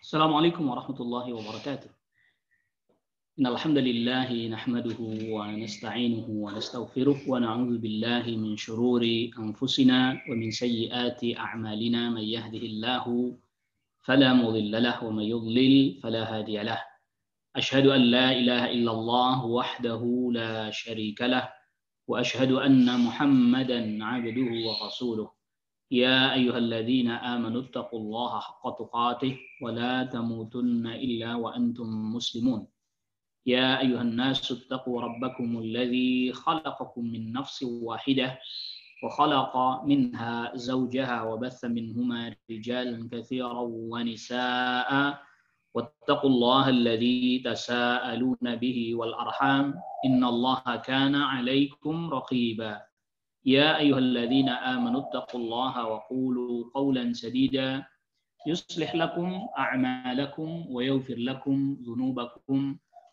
Assalamualaikum warahmatullahi wabarakatuh. Innal hamdalillah nahmaduhu wa nasta'inuhu wa nastaghfiruh wa na'udzu billahi min shururi anfusina wa min sayyiati a'malina may yahdihillahu fala mudilla lahu wa may yudlil fala hadiya lahu. Ashhadu an la ilaha illallah wahdahu la syarika lah wa ashhadu anna Muhammadan 'abduhu wa rasuluh. يا أيها الذين آمنوا اتقوا الله حق تقاته ولا تموتن إلا وأنتم مسلمون يا أيها الناس اتقوا ربكم الذي خلقكم من نفس واحدة وخلق منها زوجها وبث منهما رجالا كثيرا ونساء واتقوا الله الذي تساءلون به والأرحام إن الله كان عليكم رقيبا يا أيها الذين آمنوا اتقوا الله وقولوا قولا سديدا يصلح لكم أعمالكم ويغفر لكم ذنوبكم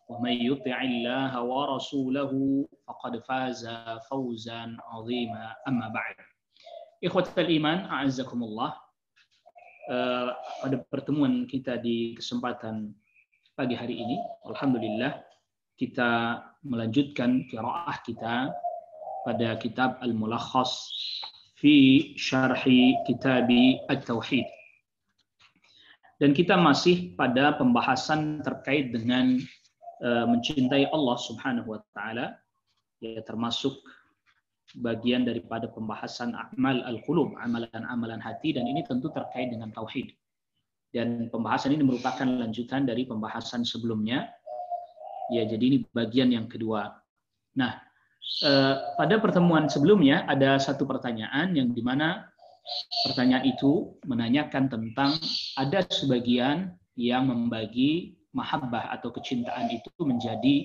ومن يطع الله ورسوله فقد فاز فوزا عظيما أما بعد. Ikhwatul iman, a'azzakumullah. Pada pertemuan kita di kesempatan pagi hari ini, alhamdulillah kita melanjutkan qiraah kita pada kitab Al-Mulakhas fi Syarhi Kitabi At-Tauhid. Dan kita masih pada pembahasan terkait dengan mencintai Allah Subhanahu wa taala, ya, termasuk bagian daripada pembahasan amal al-qulub, amalan-amalan hati, dan ini tentu terkait dengan tauhid. Dan pembahasan ini merupakan lanjutan dari pembahasan sebelumnya. Ya, jadi ini bagian yang kedua. Nah, pada pertemuan sebelumnya ada satu pertanyaan yang dimana pertanyaan itu menanyakan tentang ada sebagian yang membagi mahabbah atau kecintaan itu menjadi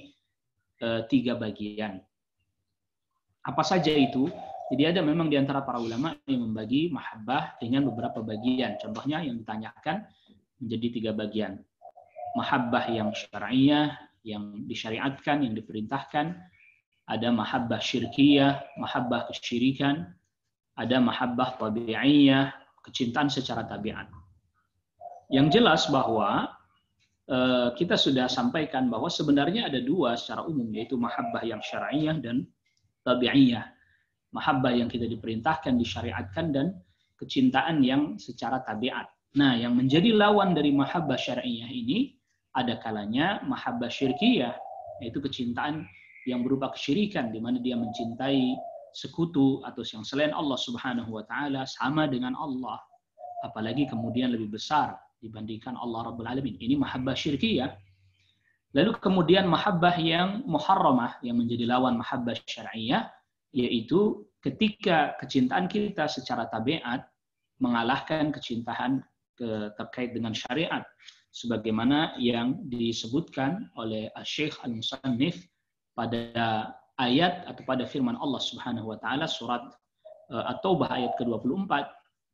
3 bagian. Apa saja itu? Jadi ada memang di antara para ulama yang membagi mahabbah dengan beberapa bagian. Contohnya yang ditanyakan menjadi 3 bagian. Mahabbah yang syar'iyah, yang disyariatkan, yang diperintahkan. Ada mahabbah syirkiyah, mahabbah kesyirikan, ada mahabbah tabi'iyah, kecintaan secara tabiat. Yang jelas bahwa kita sudah sampaikan bahwa sebenarnya ada 2 secara umum, yaitu mahabbah yang syar'iyah dan tabi'iyah. Mahabbah yang kita diperintahkan, disyariatkan, dan kecintaan yang secara tabiat. Nah, yang menjadi lawan dari mahabbah syar'iyah ini ada kalanya mahabbah syirkiyah, yaitu kecintaan yang berupa kesyirikan, di mana dia mencintai sekutu atau yang selain Allah Subhanahu wa taala sama dengan Allah, apalagi kemudian lebih besar dibandingkan Allah Rabbul Alamin. Ini mahabbah syirkiyah. Lalu kemudian mahabbah yang muharramah, yang menjadi lawan mahabbah syar'iyah, yaitu ketika kecintaan kita secara tabiat mengalahkan kecintaan terkait dengan syariat, sebagaimana yang disebutkan oleh Syekh Al-Musannif pada ayat atau pada firman Allah Subhanahu wa taala surat At-Taubah ayat ke-24,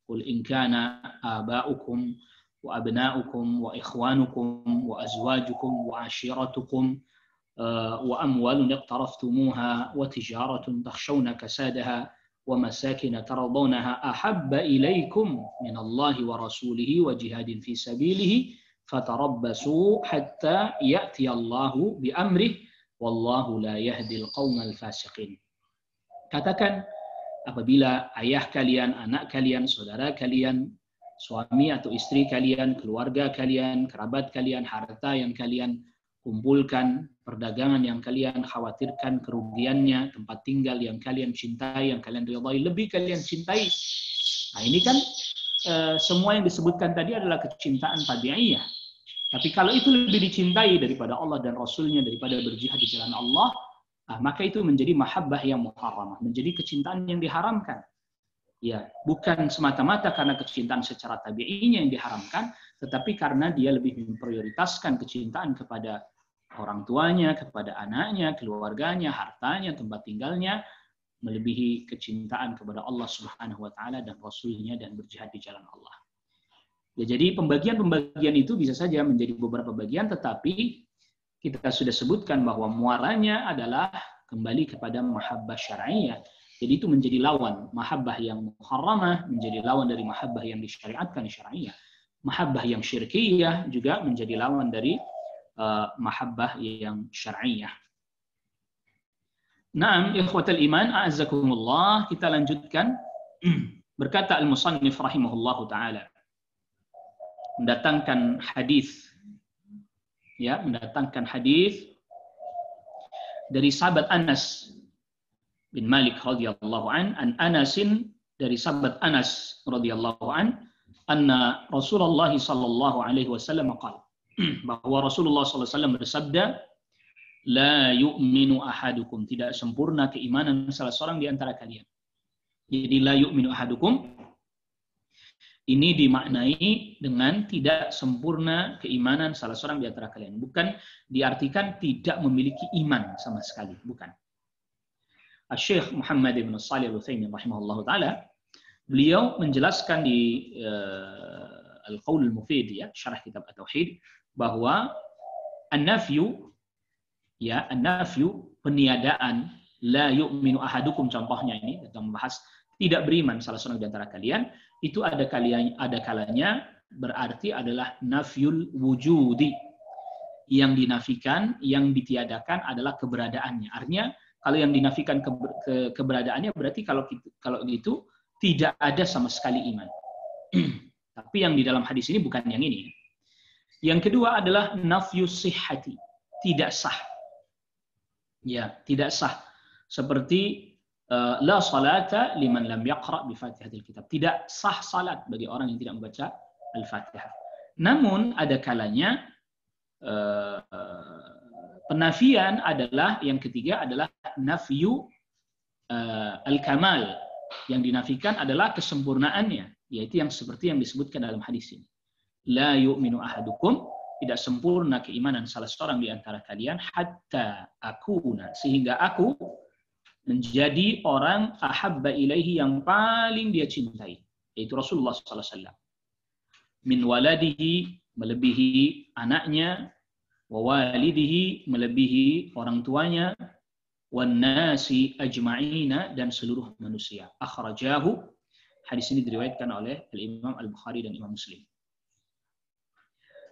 "Qul in kana aba'ukum wa abna'ukum wa ikhwanukum wa azwajukum wa ashiratukum wa amwalun iqtaraftumuha wa tijaratun takhshawna kasadaha wa masakin tardawnaha ahabba ilaykum min Allahi wa rasulihi wa jihadin fi sabilihi fatarabbasu hatta ya'ti Allahu bi amrihi wallahu la yahdil qaumal fasiqin." Katakan, apabila ayah kalian, anak kalian, saudara kalian, suami atau istri kalian, keluarga kalian, kerabat kalian, harta yang kalian kumpulkan, perdagangan yang kalian khawatirkan kerugiannya, tempat tinggal yang kalian cintai, yang kalian ridhai, lebih kalian cintai. Nah, ini kan semua yang disebutkan tadi adalah kecintaan tabi'iyah. Tapi kalau itu lebih dicintai daripada Allah dan Rasulnya, daripada berjihad di jalan Allah, maka itu menjadi mahabbah yang muharramah, menjadi kecintaan yang diharamkan. Ya, bukan semata-mata karena kecintaan secara tabi'inya yang diharamkan, tetapi karena dia lebih memprioritaskan kecintaan kepada orang tuanya, kepada anaknya, keluarganya, hartanya, tempat tinggalnya, melebihi kecintaan kepada Allah Subhanahu wa taala dan Rasulnya dan berjihad di jalan Allah. Ya, jadi pembagian-pembagian itu bisa saja menjadi beberapa bagian, tetapi kita sudah sebutkan bahwa muaranya adalah kembali kepada mahabbah syar'iyah. Jadi itu menjadi lawan mahabbah yang muharramah, menjadi lawan dari mahabbah yang disyariatkan syar'iyah. mahabbah yang syirkiyah juga menjadi lawan dari mahabbah yang syar'iyah. Naam, ikhwatal iman, a'azzakumullah, kita lanjutkan. Berkata al-musannif rahimahullahu taala, mendatangkan hadis dari sahabat Anas bin Malik radhiyallahu an Anasin, dari sahabat Anas radhiyallahu an, anna Rasulullah sallallahu alaihi wasallam qala, bahwa Rasulullah sallallahu alaihi wasallam bersabda, la yu'minu ahadukum, tidak sempurna keimanan salah seorang di antara kalian. Jadi la yu'minu ahadukum ini dimaknai dengan tidak sempurna keimanan salah seorang di antara kalian. Bukan diartikan tidak memiliki iman sama sekali, bukan. Syekh Muhammad bin Shalih Al-Utsaimin rahimahullahu taala, beliau menjelaskan di Al-Qaul Al-Mufid, ya, syarah kitab At-Tauhid, bahwa an-nafyu, peniadaan, la yu'minu ahadukum, contohnya ini kita membahas tidak beriman salah seorang di antara kalian, itu ada kalanya berarti adalah nafyul wujudi. Yang dinafikan, yang ditiadakan adalah keberadaannya. Artinya kalau yang dinafikan keberadaannya berarti kalau itu tidak ada sama sekali iman. Tapi yang di dalam hadis ini bukan yang ini. Yang kedua adalah nafyus sihhati, tidak sah. Ya, tidak sah. Seperti la salata liman lam yaqra bi Fatihatil Kitab. Tidak sah salat bagi orang yang tidak membaca Al-Fatihah. Namun ada kalanya penafian adalah, yang ketiga adalah nafyu al-kamal. Yang dinafikan adalah kesempurnaannya, yaitu yang seperti yang disebutkan dalam hadis ini. La yu'minu ahadukum, tidak sempurna keimanan salah seorang di antara kalian, hatta akuna, sehingga aku menjadi orang ahabba ilaihi, yang paling dia cintai, yaitu Rasulullah sallallahu alaihi wasallam. Min waladihi, melebihi anaknya, wa walidihi, melebihi orang tuanya, wan nasi ajma'ina, dan seluruh manusia. Akhrajahu, hadis ini diriwayatkan oleh Al-Imam Al-Bukhari dan Imam Muslim.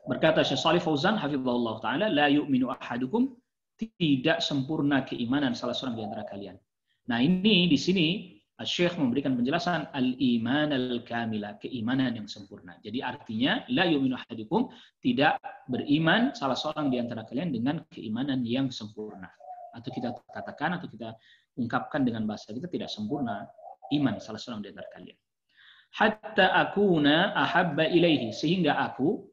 Berkata Syekh Shalih Fauzan hafizahullah taala, la yu'minu ahadukum, tidak sempurna keimanan salah seorang di antara kalian. Nah, ini di sini Syekh memberikan penjelasan al-iman al-kamila, keimanan yang sempurna. Jadi artinya la yu'minu ahadukum, tidak beriman salah seorang di antara kalian dengan keimanan yang sempurna. Atau kita katakan, atau kita ungkapkan dengan bahasa kita, tidak sempurna iman salah seorang di antara kalian. Hatta akuna ahabba ilaihi, sehingga aku,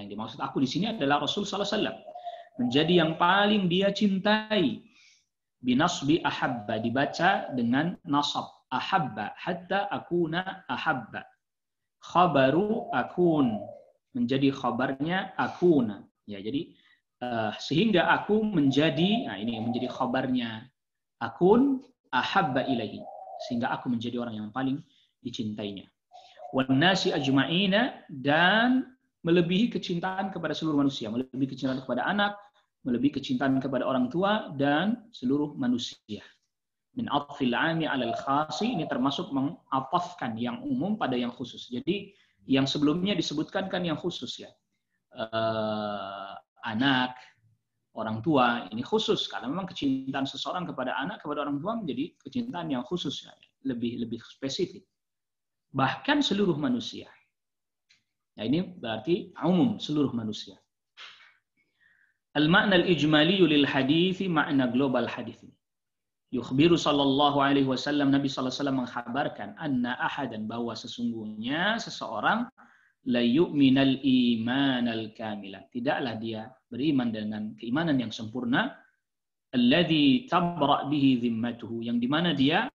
yang dimaksud aku di sini adalah Rasul sallallahu alaihi wasallam, menjadi yang paling dia cintai. Binasbi ahabba, dibaca dengan nasab ahabba, hatta akuna ahabba. Khabaru akun, menjadi khabarnya akuna. Ya, jadi sehingga aku menjadi, nah ini menjadi khabarnya akun, ahabba ilahi, sehingga aku menjadi orang yang paling dicintainya. Wan nasi ajma'ina, dan melebihi kecintaan kepada seluruh manusia, melebihi kecintaan kepada anak, melebihi kecintaan kepada orang tua dan seluruh manusia. Min atfil 'ami 'alal khasi, ini termasuk mengapafkan yang umum pada yang khusus. Jadi yang sebelumnya disebutkan kan yang khusus, ya. Anak, orang tua, ini khusus karena memang kecintaan seseorang kepada anak, kepada orang tua menjadi kecintaan yang khusus, ya. Lebih spesifik. Bahkan seluruh manusia. Nah, ini berarti umum, seluruh manusia. Al-makna al-ijmali lil hadithi, makna global hadith ini. Yukhbiru sallallahu alaihi wasallam, Nabi sallallahu alaihi wasallam mengkhabarkan, anna ahadan, bahwa sesungguhnya seseorang, la yu'minal imanal kamila, tidaklah dia beriman dengan keimanan yang sempurna, alladzi tabra' bihi zimmatuhu, yang dimana dia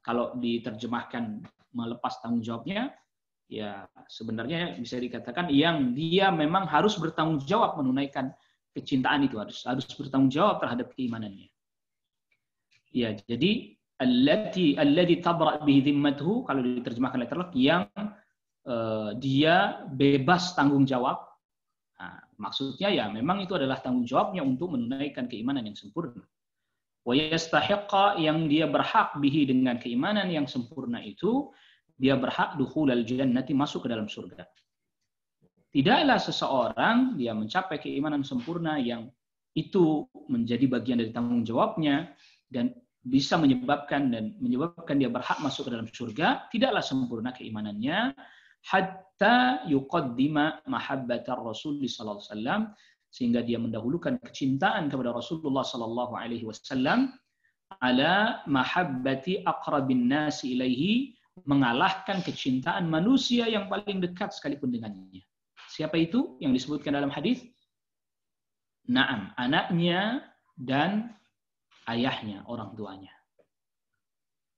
kalau diterjemahkan melepas tanggung jawabnya, ya sebenarnya bisa dikatakan yang dia memang harus bertanggung jawab menunaikan kecintaan itu, harus bertanggung jawab terhadap keimanannya. Ya, jadi alladzi tabra' bihi zimmatuhu, kalau diterjemahkan literal, yang dia bebas tanggung jawab. Nah, maksudnya ya memang itu adalah tanggung jawabnya untuk menunaikan keimanan yang sempurna. Wa yastahiqqa, yang dia berhak bihi, dengan keimanan yang sempurna itu, dia berhak dukhulal jannati, masuk ke dalam surga. Tidaklah seseorang dia mencapai keimanan sempurna yang itu menjadi bagian dari tanggung jawabnya dan bisa menyebabkan dia berhak masuk ke dalam surga, tidaklah sempurna keimanannya hatta yuqaddima mahabbatar Rasul sallallahu alaihi wasallam, sehingga dia mendahulukan kecintaan kepada Rasulullah sallallahu alaihi wasallam ala mahabbati aqrabin nasi ilaihi, mengalahkan kecintaan manusia yang paling dekat sekalipun dengannya. Siapa itu yang disebutkan dalam hadis? Naam, anaknya dan ayahnya, orang tuanya.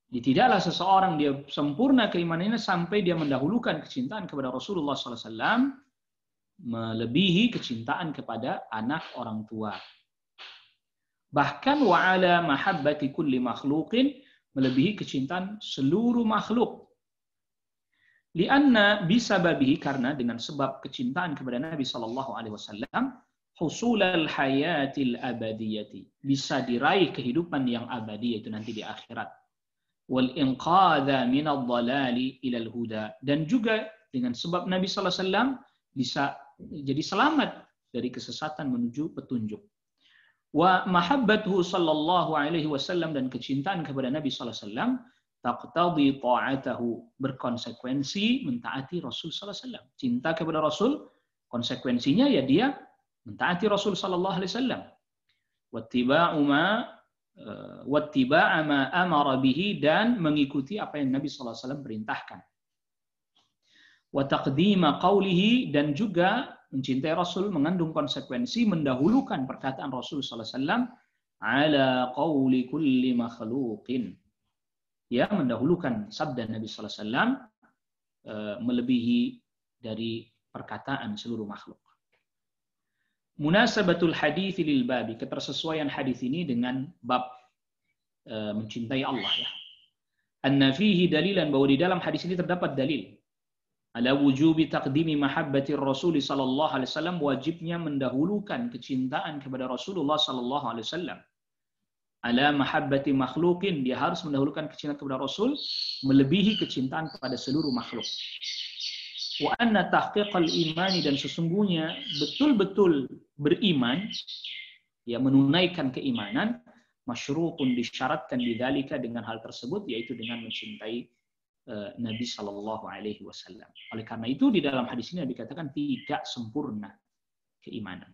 Tidaklah seseorang dia sempurna keimanannya sampai dia mendahulukan kecintaan kepada Rasulullah SAW melebihi kecintaan kepada anak orang tua. Bahkan wa'ala mahabbati kulli makhluqin, melebihi kecintaan seluruh makhluk. Lianna bisababihi, karena dengan sebab kecintaan kepada Nabi SAW, husulal hayatil abadiyati, bisa diraih kehidupan yang abadi, yaitu nanti di akhirat. Wal inqadha minadh dhalali ilal huda, dan juga dengan sebab Nabi SAW bisa jadi selamat dari kesesatan menuju petunjuk. Wa mahabbatuhu sallallahu alaihi wasallam, dan kecintaan kepada Nabi sallallahu alaihi wasallam taqtadi ta'atahu, berkonsekuensi mentaati Rasul sallallahu alaihi wasallam. Cinta kepada Rasul konsekuensinya ya dia mentaati Rasul sallallahu alaihi wasallam. Wattiba'a ma amara bihi, dan mengikuti apa yang Nabi sallallahu alaihi wasallam perintahkan. Wa taqdima qawlihi, dan juga mencintai Rasul mengandung konsekuensi mendahulukan perkataan Rasul sallallahu alaihi wasallam ala qauli kulli makhluqin. Ya, mendahulukan sabda Nabi sallallahu alaihi wasallam melebihi dari perkataan seluruh makhluk. Munasabatul hadits lil babi, ketersesuaian hadis ini dengan bab mencintai Allah ya. Anna fihi dalilan, bahwa di dalam hadis ini terdapat dalil ala wujubi taqdimi mahabbatir Rasul sallallahu alaihi wasallam, wajibnya mendahulukan kecintaan kepada Rasulullah sallallahu alaihi wasallam. Ala mahabbati makhluqin, dia harus mendahulukan kecintaan kepada Rasul melebihi kecintaan kepada seluruh makhluk. Wa anna tahqiqal imani, dan sesungguhnya betul-betul beriman, ya menunaikan keimanan, masyrutun, disyaratkan bidzalika, dengan hal tersebut, yaitu dengan mencintai Nabi Shallallahu Alaihi Wasallam. Oleh karena itu di dalam hadis ini dikatakan tidak sempurna keimanan.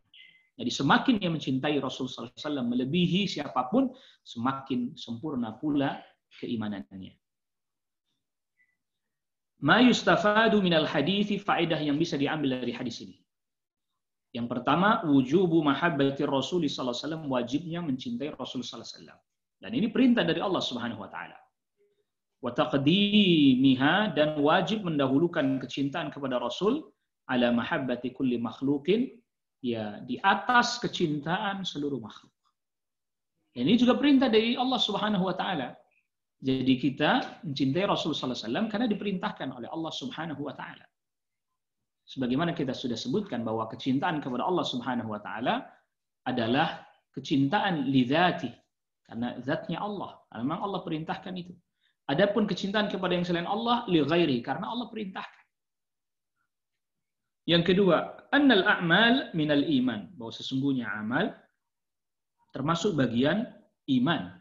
Jadi semakin dia mencintai Rasul Sallallahu Alaihi Wasallam melebihi siapapun, semakin sempurna pula keimanannya. Ma yustafadu minal hadithi, faedah yang bisa diambil dari hadis ini. Yang pertama, wujubu mahabbatir Rasul Sallallahu Alaihi Wasallam, wajibnya mencintai Rasul Sallallahu Alaihi Wasallam. Dan ini perintah dari Allah Subhanahu Wa Taala. Wa taqdimiha, dan wajib mendahulukan kecintaan kepada Rasul ala mahabbati kulli makhluqin, ya di atas kecintaan seluruh makhluk. Dan ini juga perintah dari Allah Subhanahu wa taala. Jadi kita mencintai Rasul sallallahu alaihi wasallam karena diperintahkan oleh Allah Subhanahu wa taala. Sebagaimana kita sudah sebutkan bahwa kecintaan kepada Allah Subhanahu wa taala adalah kecintaan li dzati, karena zatnya Allah. Memang Allah perintahkan itu. Adapun kecintaan kepada yang selain Allah li ghairi, karena Allah perintahkan. Yang kedua, annal a'mal minal iman, bahwa sesungguhnya amal termasuk bagian iman.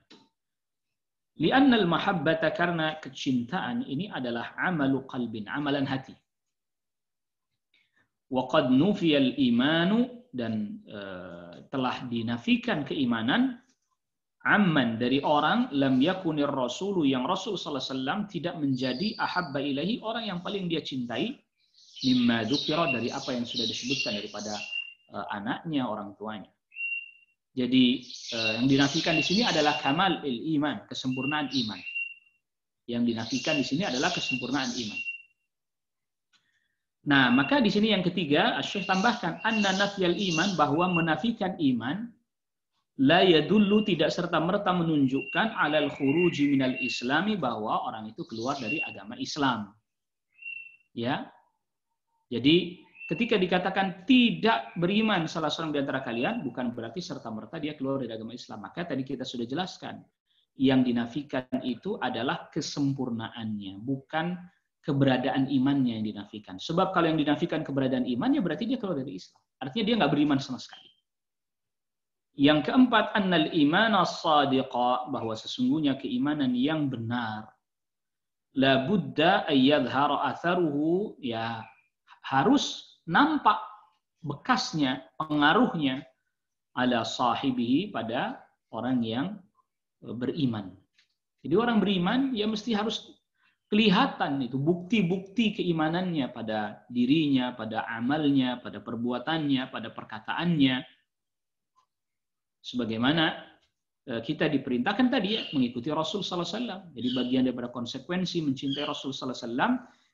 Li'annal mahabbata, karena kecintaan ini adalah amalu qalbin, amalan hati. Wa qad nufiyal imanu, dan telah dinafikan keimanan, amman, dari orang lam yakunir rasulu, yang Rasul sallallahu alaihi wasallam tidak menjadi ahabba ilahi, orang yang paling dia cintai, mimma dzukira, dari apa yang sudah disebutkan daripada anaknya, orang tuanya. Jadi yang dinafikan di sini adalah kamal iman, kesempurnaan iman. Yang dinafikan di sini adalah kesempurnaan iman. Nah, maka di sini yang ketiga, Asy-Syaikh tambahkan anna nafyal iman, bahwa menafikan iman la yadullu, tidak serta-merta menunjukkan alal khuruji minal islami, bahwa orang itu keluar dari agama Islam. Ya. Jadi ketika dikatakan tidak beriman salah seorang di antara kalian, bukan berarti serta-merta dia keluar dari agama Islam. Maka tadi kita sudah jelaskan, yang dinafikan itu adalah kesempurnaannya, bukan keberadaan imannya yang dinafikan. Sebab kalau yang dinafikan keberadaan iman, ya berarti dia keluar dari Islam. Artinya dia nggak beriman sama sekali. Yang keempat, annal iman as-sadiqa, bahwa sesungguhnya keimanan yang benar. La budda ayyadhhara atharuhu, ya harus nampak bekasnya, pengaruhnya ala sahibihi, pada orang yang beriman. Jadi orang beriman ya mesti harus kelihatan itu bukti-bukti keimanannya pada dirinya, pada amalnya, pada perbuatannya, pada perkataannya. Sebagaimana kita diperintahkan tadi ya, mengikuti Rasul sallallahu alaihi wasallam. Jadi bagian daripada konsekuensi mencintai Rasul sallallahu alaihi wasallam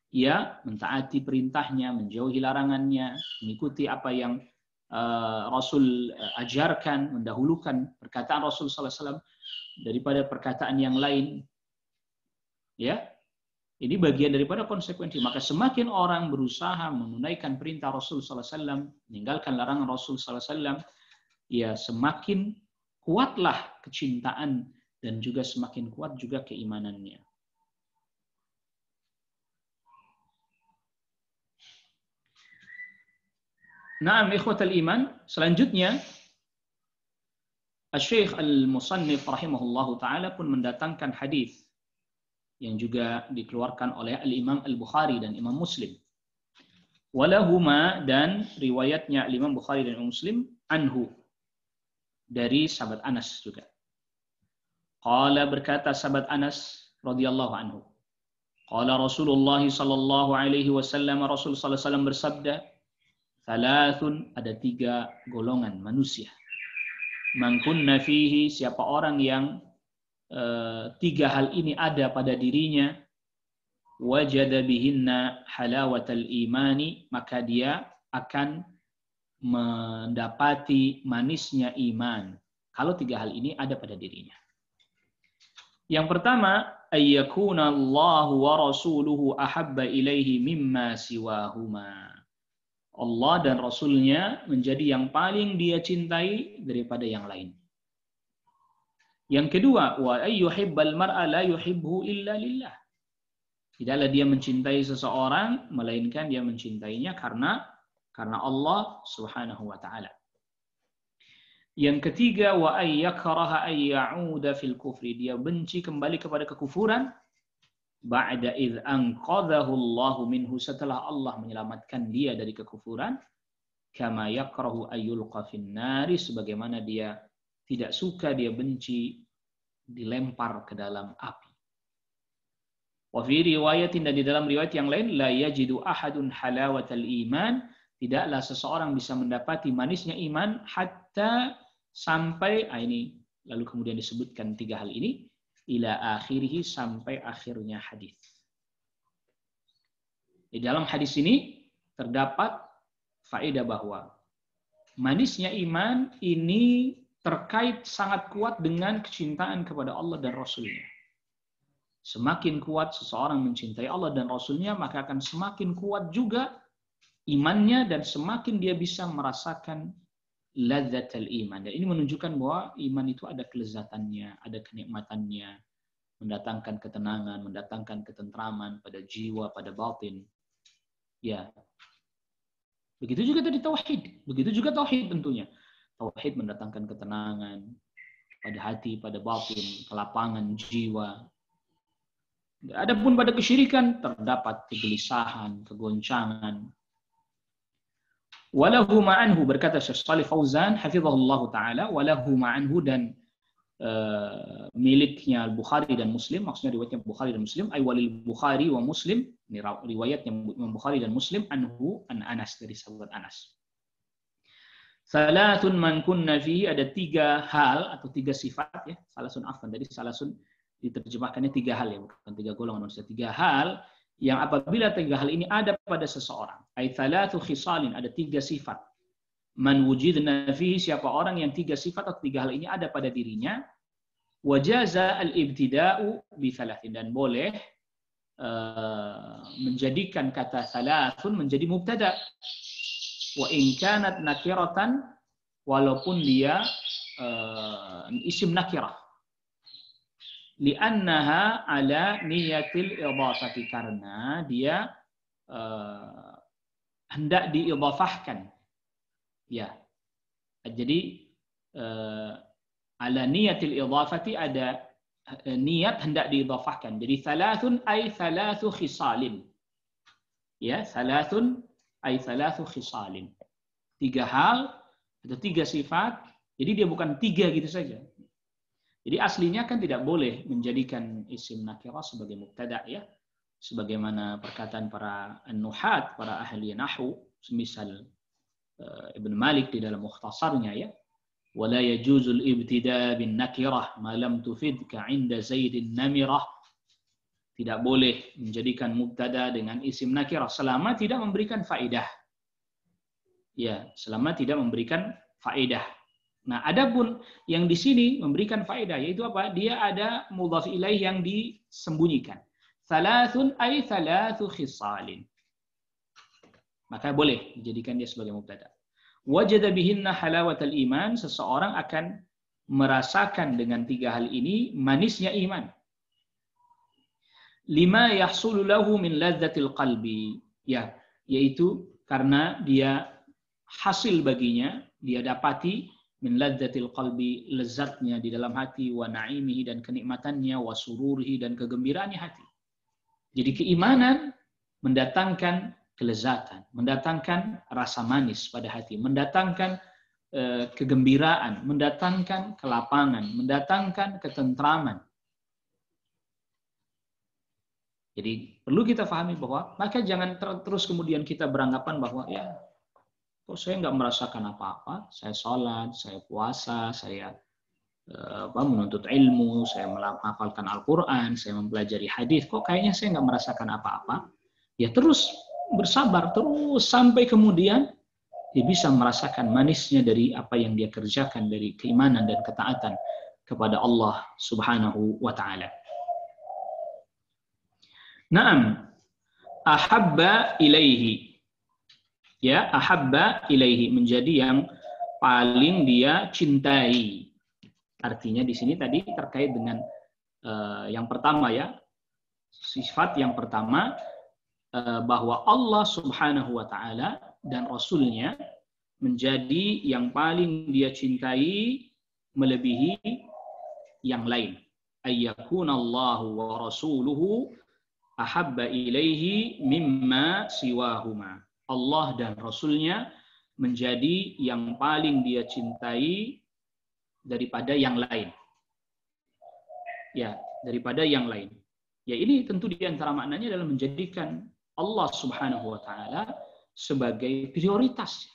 ya mentaati perintahnya, menjauhi larangannya, mengikuti apa yang Rasul ajarkan, mendahulukan perkataan Rasul sallallahu alaihi wasallam daripada perkataan yang lain. Ya. Ini bagian daripada konsekuensi. Maka semakin orang berusaha menunaikan perintah Rasul sallallahu alaihi wasallam, meninggalkan larangan Rasul sallallahu alaihi wasallam, ya semakin kuatlah kecintaan dan juga semakin kuat juga keimanannya. Naam ikhwatal iman, selanjutnya Asy-Syaikh Al-Musannif rahimahullahu taala pun mendatangkan hadis yang juga dikeluarkan oleh Al-Imam Al-Bukhari dan Imam Muslim. Walahuma, dan riwayatnya Al-Imam Bukhari dan Imam Muslim, anhu, dari sahabat Anas juga. Qala, berkata sahabat Anas radhiyallahu anhu. Qala Rasulullah sallallahu alaihi wasallam, Rasul sallallahu alaihi wasallam bersabda, "Thalathun", ada 3 golongan manusia. Man kunna fihi, siapa orang yang 3 hal ini ada pada dirinya, wajada bihinna halawatal imani, maka dia akan mendapati manisnya iman. Kalau 3 hal ini ada pada dirinya. Yang pertama, ayyakuna Allahu wa rasuluhu ahabba ilaihi mimma siwahuma. Allah dan Rasulnya menjadi yang paling dia cintai daripada yang lain. Yang kedua, wa ayyuhibbal mar'a la yuhibbu illa lillah. Tidaklah dia mencintai seseorang melainkan dia mencintainya karena Allah Subhanahu wa taala. Yang ketiga, wa ayyakraha ayyauda fil kufri, dia benci kembali kepada kekufuran ba'da idz anqadhahu Allahu minhu, setelah Allah menyelamatkan dia dari kekufuran, kama yakrahu ayyulqa fin nari, sebagaimana dia tidak suka, dia benci dilempar ke dalam api. Wa fi riwayatin, dan di dalam riwayat yang lain, la yajidu ahadun halawatal iman, tidaklah seseorang bisa mendapati manisnya iman hatta, sampai, ini lalu kemudian disebutkan 3 hal ini, ila akhirih, sampai akhirnya hadis. Di dalam hadis ini terdapat faedah bahwa manisnya iman ini terkait sangat kuat dengan kecintaan kepada Allah dan Rasulnya. Semakin kuat seseorang mencintai Allah dan Rasulnya, maka akan semakin kuat juga imannya dan semakin dia bisa merasakan ladzatul iman. Dan ini menunjukkan bahwa iman itu ada kelezatannya, ada kenikmatannya, mendatangkan ketenangan, mendatangkan ketentraman pada jiwa, pada batin. Ya. Begitu juga tadi tauhid. Begitu juga tauhid tentunya. Tauhid mendatangkan ketenangan pada hati, pada batin, kelapangan jiwa. Adapun pada kesyirikan terdapat kegelisahan, kegoncangan. Walahu ma'anhu, berkata Syekh Shalih Fauzan hafizahullahu taala, walahu ma'anhu, dan miliknya Bukhari dan Muslim, maksudnya riwayatnya Bukhari dan Muslim, ay walil Bukhari wa Muslim, ini riwayatnya Imam Bukhari dan Muslim, anhu, an Anas, dari sahabat Anas. Salatun man kunna fihi, ada 3 hal atau 3 sifat ya. Salasun afwan, dari salasun diterjemahkannya 3 hal ya, bukan 3 golongan manusia, 3 hal yang apabila 3 hal ini ada pada seseorang, ay thalathu khisalin, ada 3 sifat. Man wujidna fihi, siapa orang yang 3 sifat atau 3 hal ini ada pada dirinya, wajaza al-ibtida'u bi thalathin, dan boleh menjadikan kata thalathun menjadi mubtada. Wa in kanat nakiratan, walaupun dia isim nakirah. li'annaha ala niyatil idhafati, karena dia hendak diidhafahkan. Ya. Jadi ala niyatil idhafati, ada niat hendak diidhafahkan. Jadi thalathun ay thalathu khisalin. Ya, thalathun ay thalathu khisalin. 3 hal atau 3 sifat. Jadi dia bukan 3 gitu saja. Jadi aslinya kan tidak boleh menjadikan isim nakirah sebagai mubtada, ya. Sebagaimana perkataan para an-nuhat, para ahli nahwu, semisal Ibn Malik di dalam mukhtasarnya, ya. ولا يجوز الابتداء بالنكرة ما لم تفدك عند زيد النمرة. Tidak boleh menjadikan mubtada dengan isim nakirah selama tidak memberikan faedah. Ya, selama tidak memberikan faedah. Nah, adapun yang di sini memberikan faedah, yaitu apa? Dia ada mudhaf ilaih yang disembunyikan. Thalathun ay thalathu khisalin. Maka boleh dijadikan dia sebagai mubtada. Wajada bihinna halawatal iman, seseorang akan merasakan dengan 3 hal ini manisnya iman. Lima yahsulu lahu min ladzatil qalbi, ya, yaitu karena dia hasil baginya, dia dapati min ladzatil qalbi, lezatnya di dalam hati, wa naimihi, dan kenikmatannya, wa sururihi, dan kegembiraannya hati. Jadi keimanan mendatangkan kelezatan, mendatangkan rasa manis pada hati, mendatangkan kegembiraan, mendatangkan kelapangan, mendatangkan ketentraman. Jadi perlu kita pahami bahwa maka jangan terus kemudian kita beranggapan bahwa ya, kok saya nggak merasakan apa-apa, saya sholat, saya puasa, saya menuntut ilmu, saya menghafalkan Al-Quran, saya mempelajari hadis, kok kayaknya saya nggak merasakan apa-apa. Ya terus bersabar terus sampai kemudian dia bisa merasakan manisnya dari apa yang dia kerjakan, dari keimanan dan ketaatan kepada Allah Subhanahu wa taala. Naam, ahabba ilaihi. Ya, ahabba ilaihi, menjadi yang paling dia cintai. Artinya di sini tadi terkait dengan yang pertama, ya. Sifat yang pertama, bahwa Allah Subhanahu wa taala dan Rasulnya menjadi yang paling dia cintai melebihi yang lain. Ayyakunallahu wa rasuluhu ahabba ilaihi mimma siwahuma. Allah dan Rasulnya menjadi yang paling dia cintai daripada yang lain. Ya, daripada yang lain. Ya, ini tentu di antara maknanya adalah menjadikan Allah Subhanahu wa taala sebagai prioritas.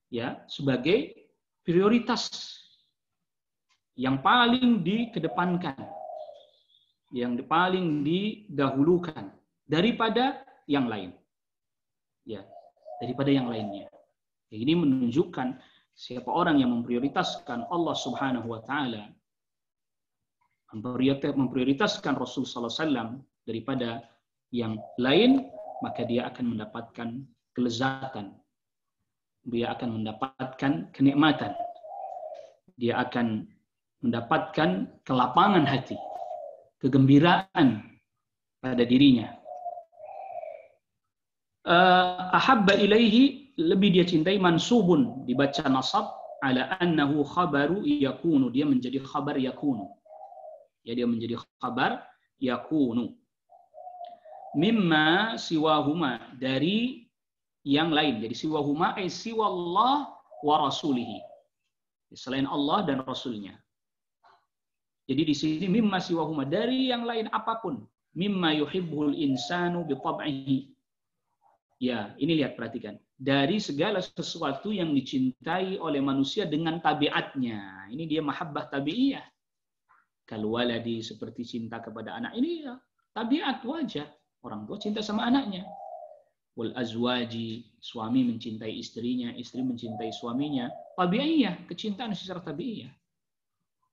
Ya, sebagai prioritas yang paling dikedepankan, yang paling didahulukan daripada yang lain. Ya, daripada yang lainnya. Ya, ini menunjukkan siapa orang yang memprioritaskan Allah Subhanahu wa taala, memprioritaskan Rasul sallallahu alaihi wasallam daripada yang lain, maka dia akan mendapatkan kelezatan, dia akan mendapatkan kenikmatan, dia akan mendapatkan kelapangan hati, kegembiraan pada dirinya. Ahabba ilaihi, lebih dia cintai, mansubun, dibaca nasab, ala annahu khabaru yakunu, dia menjadi khabar yakunu. Ya, dia menjadi khabar yakunu. Mimma siwahuma, dari yang lain. Jadi siwahuma ay siwallah wa rasulihi, selain Allah dan Rasulnya. Jadi di sini mimma siwahuma, dari yang lain apapun. Mimma yuhibbul insanu bi tab'ihi. Ya, ini lihat, perhatikan. Dari segala sesuatu yang dicintai oleh manusia dengan tabiatnya. Ini dia mahabbah tabi'iyah. Kal waladi, seperti cinta kepada anak. Ini ya, tabiat wajar. Orang tua cinta sama anaknya. Wal azwaji, suami mencintai istrinya, istri mencintai suaminya. Tabi'iyah, kecintaan secara tabi'iyah.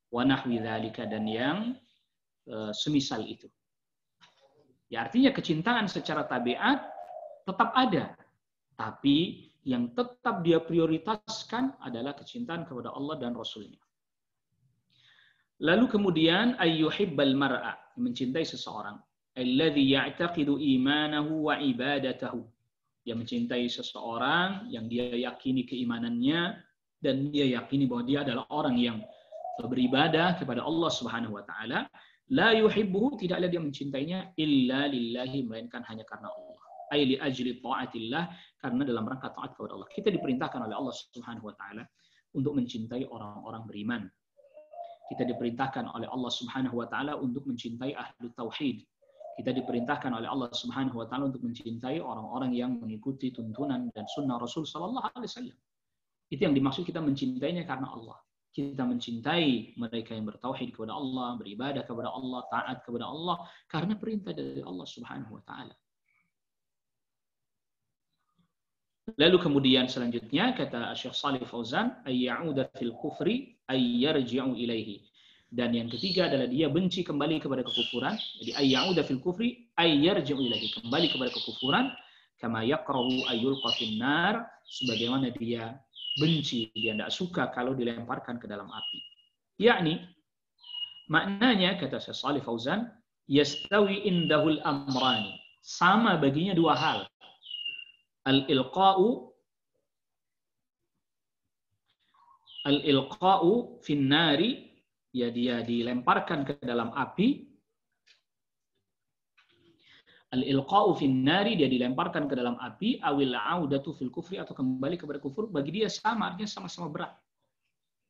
Wa nahwi dzalika, dan yang semisal itu. Ya, artinya kecintaan secara tabiat tetap ada. Tapi yang tetap dia prioritaskan adalah kecintaan kepada Allah dan Rasulnya. Lalu kemudian ayyuhibbal mar'a, mencintai seseorang. Alladzi ya'taqidu imanahu wa ibadatahu. Dia mencintai seseorang yang dia yakini keimanannya dan dia yakini bahwa dia adalah orang yang beribadah kepada Allah Subhanahu wa taala. La yuhibbuhu, tidaklah dia mencintainya illa lillahi, melainkan hanya karena Allah. Ai li ajli taatillah, karena dalam rangka taat kepada Allah. Kita diperintahkan oleh Allah Subhanahu wa taala untuk mencintai orang-orang beriman. Kita diperintahkan oleh Allah Subhanahu wa taala untuk mencintai ahlu tauhid. Kita diperintahkan oleh Allah Subhanahu wa taala untuk mencintai orang-orang yang mengikuti tuntunan dan sunnah Rasul sallallahu alaihi wasallam. Itu yang dimaksud kita mencintainya karena Allah. Kita mencintai mereka yang bertauhid kepada Allah, beribadah kepada Allah, taat kepada Allah karena perintah dari Allah Subhanahu wa taala. Lalu kemudian selanjutnya kata Syekh Shalih Fauzan, ayyauda fil kufri ayyarji'u ilaihi. Dan yang ketiga adalah dia benci kembali kepada kekufuran. Jadi ayyauda fil kufri ayyarji'u ilaihi, kembali kepada kekufuran, kama yakrahu ayyulqa finnar, sebagaimana dia benci, dia tidak suka kalau dilemparkan ke dalam api. Yakni maknanya kata Syekh Shalih Fauzan, yastawi indahul amrani, sama baginya dua hal. Al-ilqa'u finnari, ya dia dilemparkan ke dalam api. Al-ilqa'u finnari, dia dilemparkan ke dalam api, awil audatu fil kufri, atau kembali kepada kufur, bagi dia sama, artinya sama-sama berat.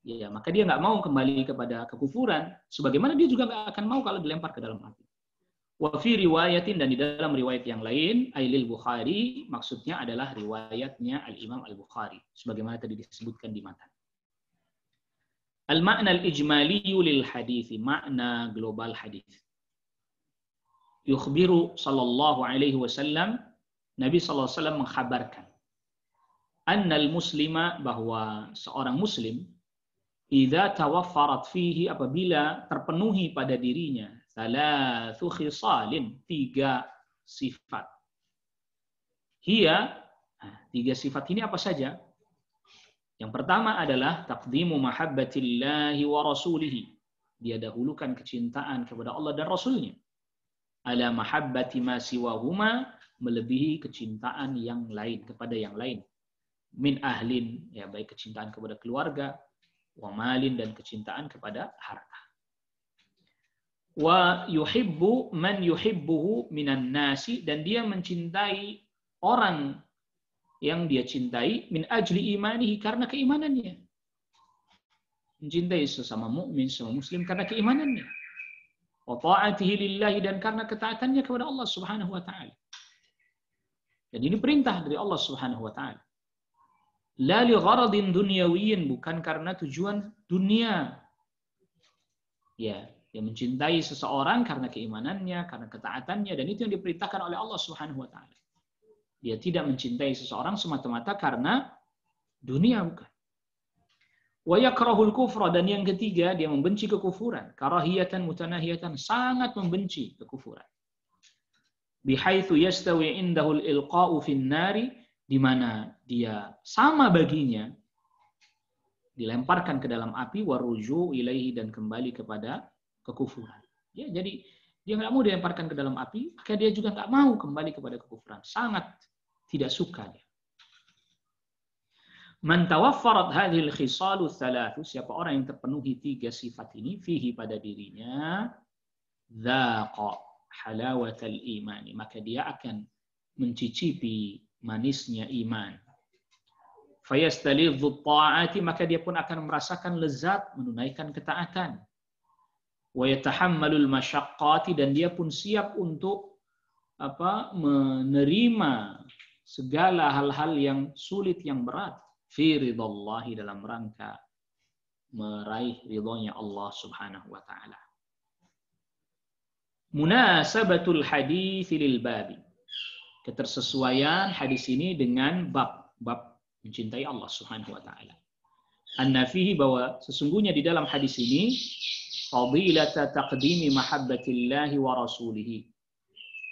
Ya, maka dia nggak mau kembali kepada kekufuran, sebagaimana dia juga nggak akan mau kalau dilempar ke dalam api. Wa fi riwayatin, dan di dalam riwayat yang lain, ailil Bukhari, maksudnya adalah riwayatnya Al-Imam Al-Bukhari, sebagaimana tadi disebutkan di matan. Al-ma'na al-ijmaliyu lil hadits, makna global hadis. Yukhbiru sallallahu alaihi wasallam, Nabi sallallahu alaihi wasallam mengkhabarkan, annal muslima, bahwa seorang muslim, idza tawaffarat fihi, apabila terpenuhi pada dirinya, thalathu khisalin, 3 sifat. Hiya, 3 sifat ini apa saja? Yang pertama adalah taqdimu mahabbatillahi wa rasulihi. Dia dahulukan kecintaan kepada Allah dan Rasulnya. Ala mahabbati ma siwahuma, melebihi kecintaan yang lain, kepada yang lain. Min ahlin, ya baik kecintaan kepada keluarga, wa malin, dan kecintaan kepada harta. Wa yuhibbu man yuhibbuhu minan nasi, dan dia mencintai orang yang dia cintai min ajli imanihi, karena keimanannya. Mencintai sesama mukmin, sesama muslim karena keimanannya. Wa ta'atihi lillahi, dan karena ketaatannya kepada Allah Subhanahu wa taala. Dan ini perintah dari Allah Subhanahu wa taala. La li gharadin dunyawiyyin, bukan karena tujuan dunia. Ya, dia mencintai seseorang karena keimanannya, karena ketaatannya, dan itu yang diperintahkan oleh Allah Subhanahu wa taala. Dia tidak mencintai seseorang semata-mata karena dunia, bukan. Wa yakrahul kufra, dan yang ketiga dia membenci kekufuran, karahiyatan mutanahiyatan, sangat membenci kekufuran. Bihaitsu yastawi indahul ilqa'u finnari, di mana dia sama baginya dilemparkan ke dalam api, waruju ilaihi, dan kembali kepada kekufuran. Ya, jadi dia nggak mau dilemparkan ke dalam api, maka dia juga nggak mau kembali kepada kekufuran. Sangat tidak suka dia. Man tawaffarat hadhil khisalu thalathu, siapa orang yang terpenuhi 3 sifat ini, fihi, pada dirinya, dzaqa halawatal imani, maka dia akan mencicipi manisnya iman. Fayastalidhu ta'ati, maka dia pun akan merasakan lezat menunaikan ketaatan. Wa yatahammalul masyaqqati, dan dia pun siap untuk menerima segala hal-hal yang sulit, yang berat, fi ridallahi, dalam rangka meraih ridhonya Allah Subhanahu wa taala. Munasabatul hadits lil babi, ketersesuaian hadis ini dengan bab mencintai Allah Subhanahu wa taala. Anna fihi, bahwa sesungguhnya di dalam hadis ini, fadilata taqdimi mahabbatillahi wa rasulihi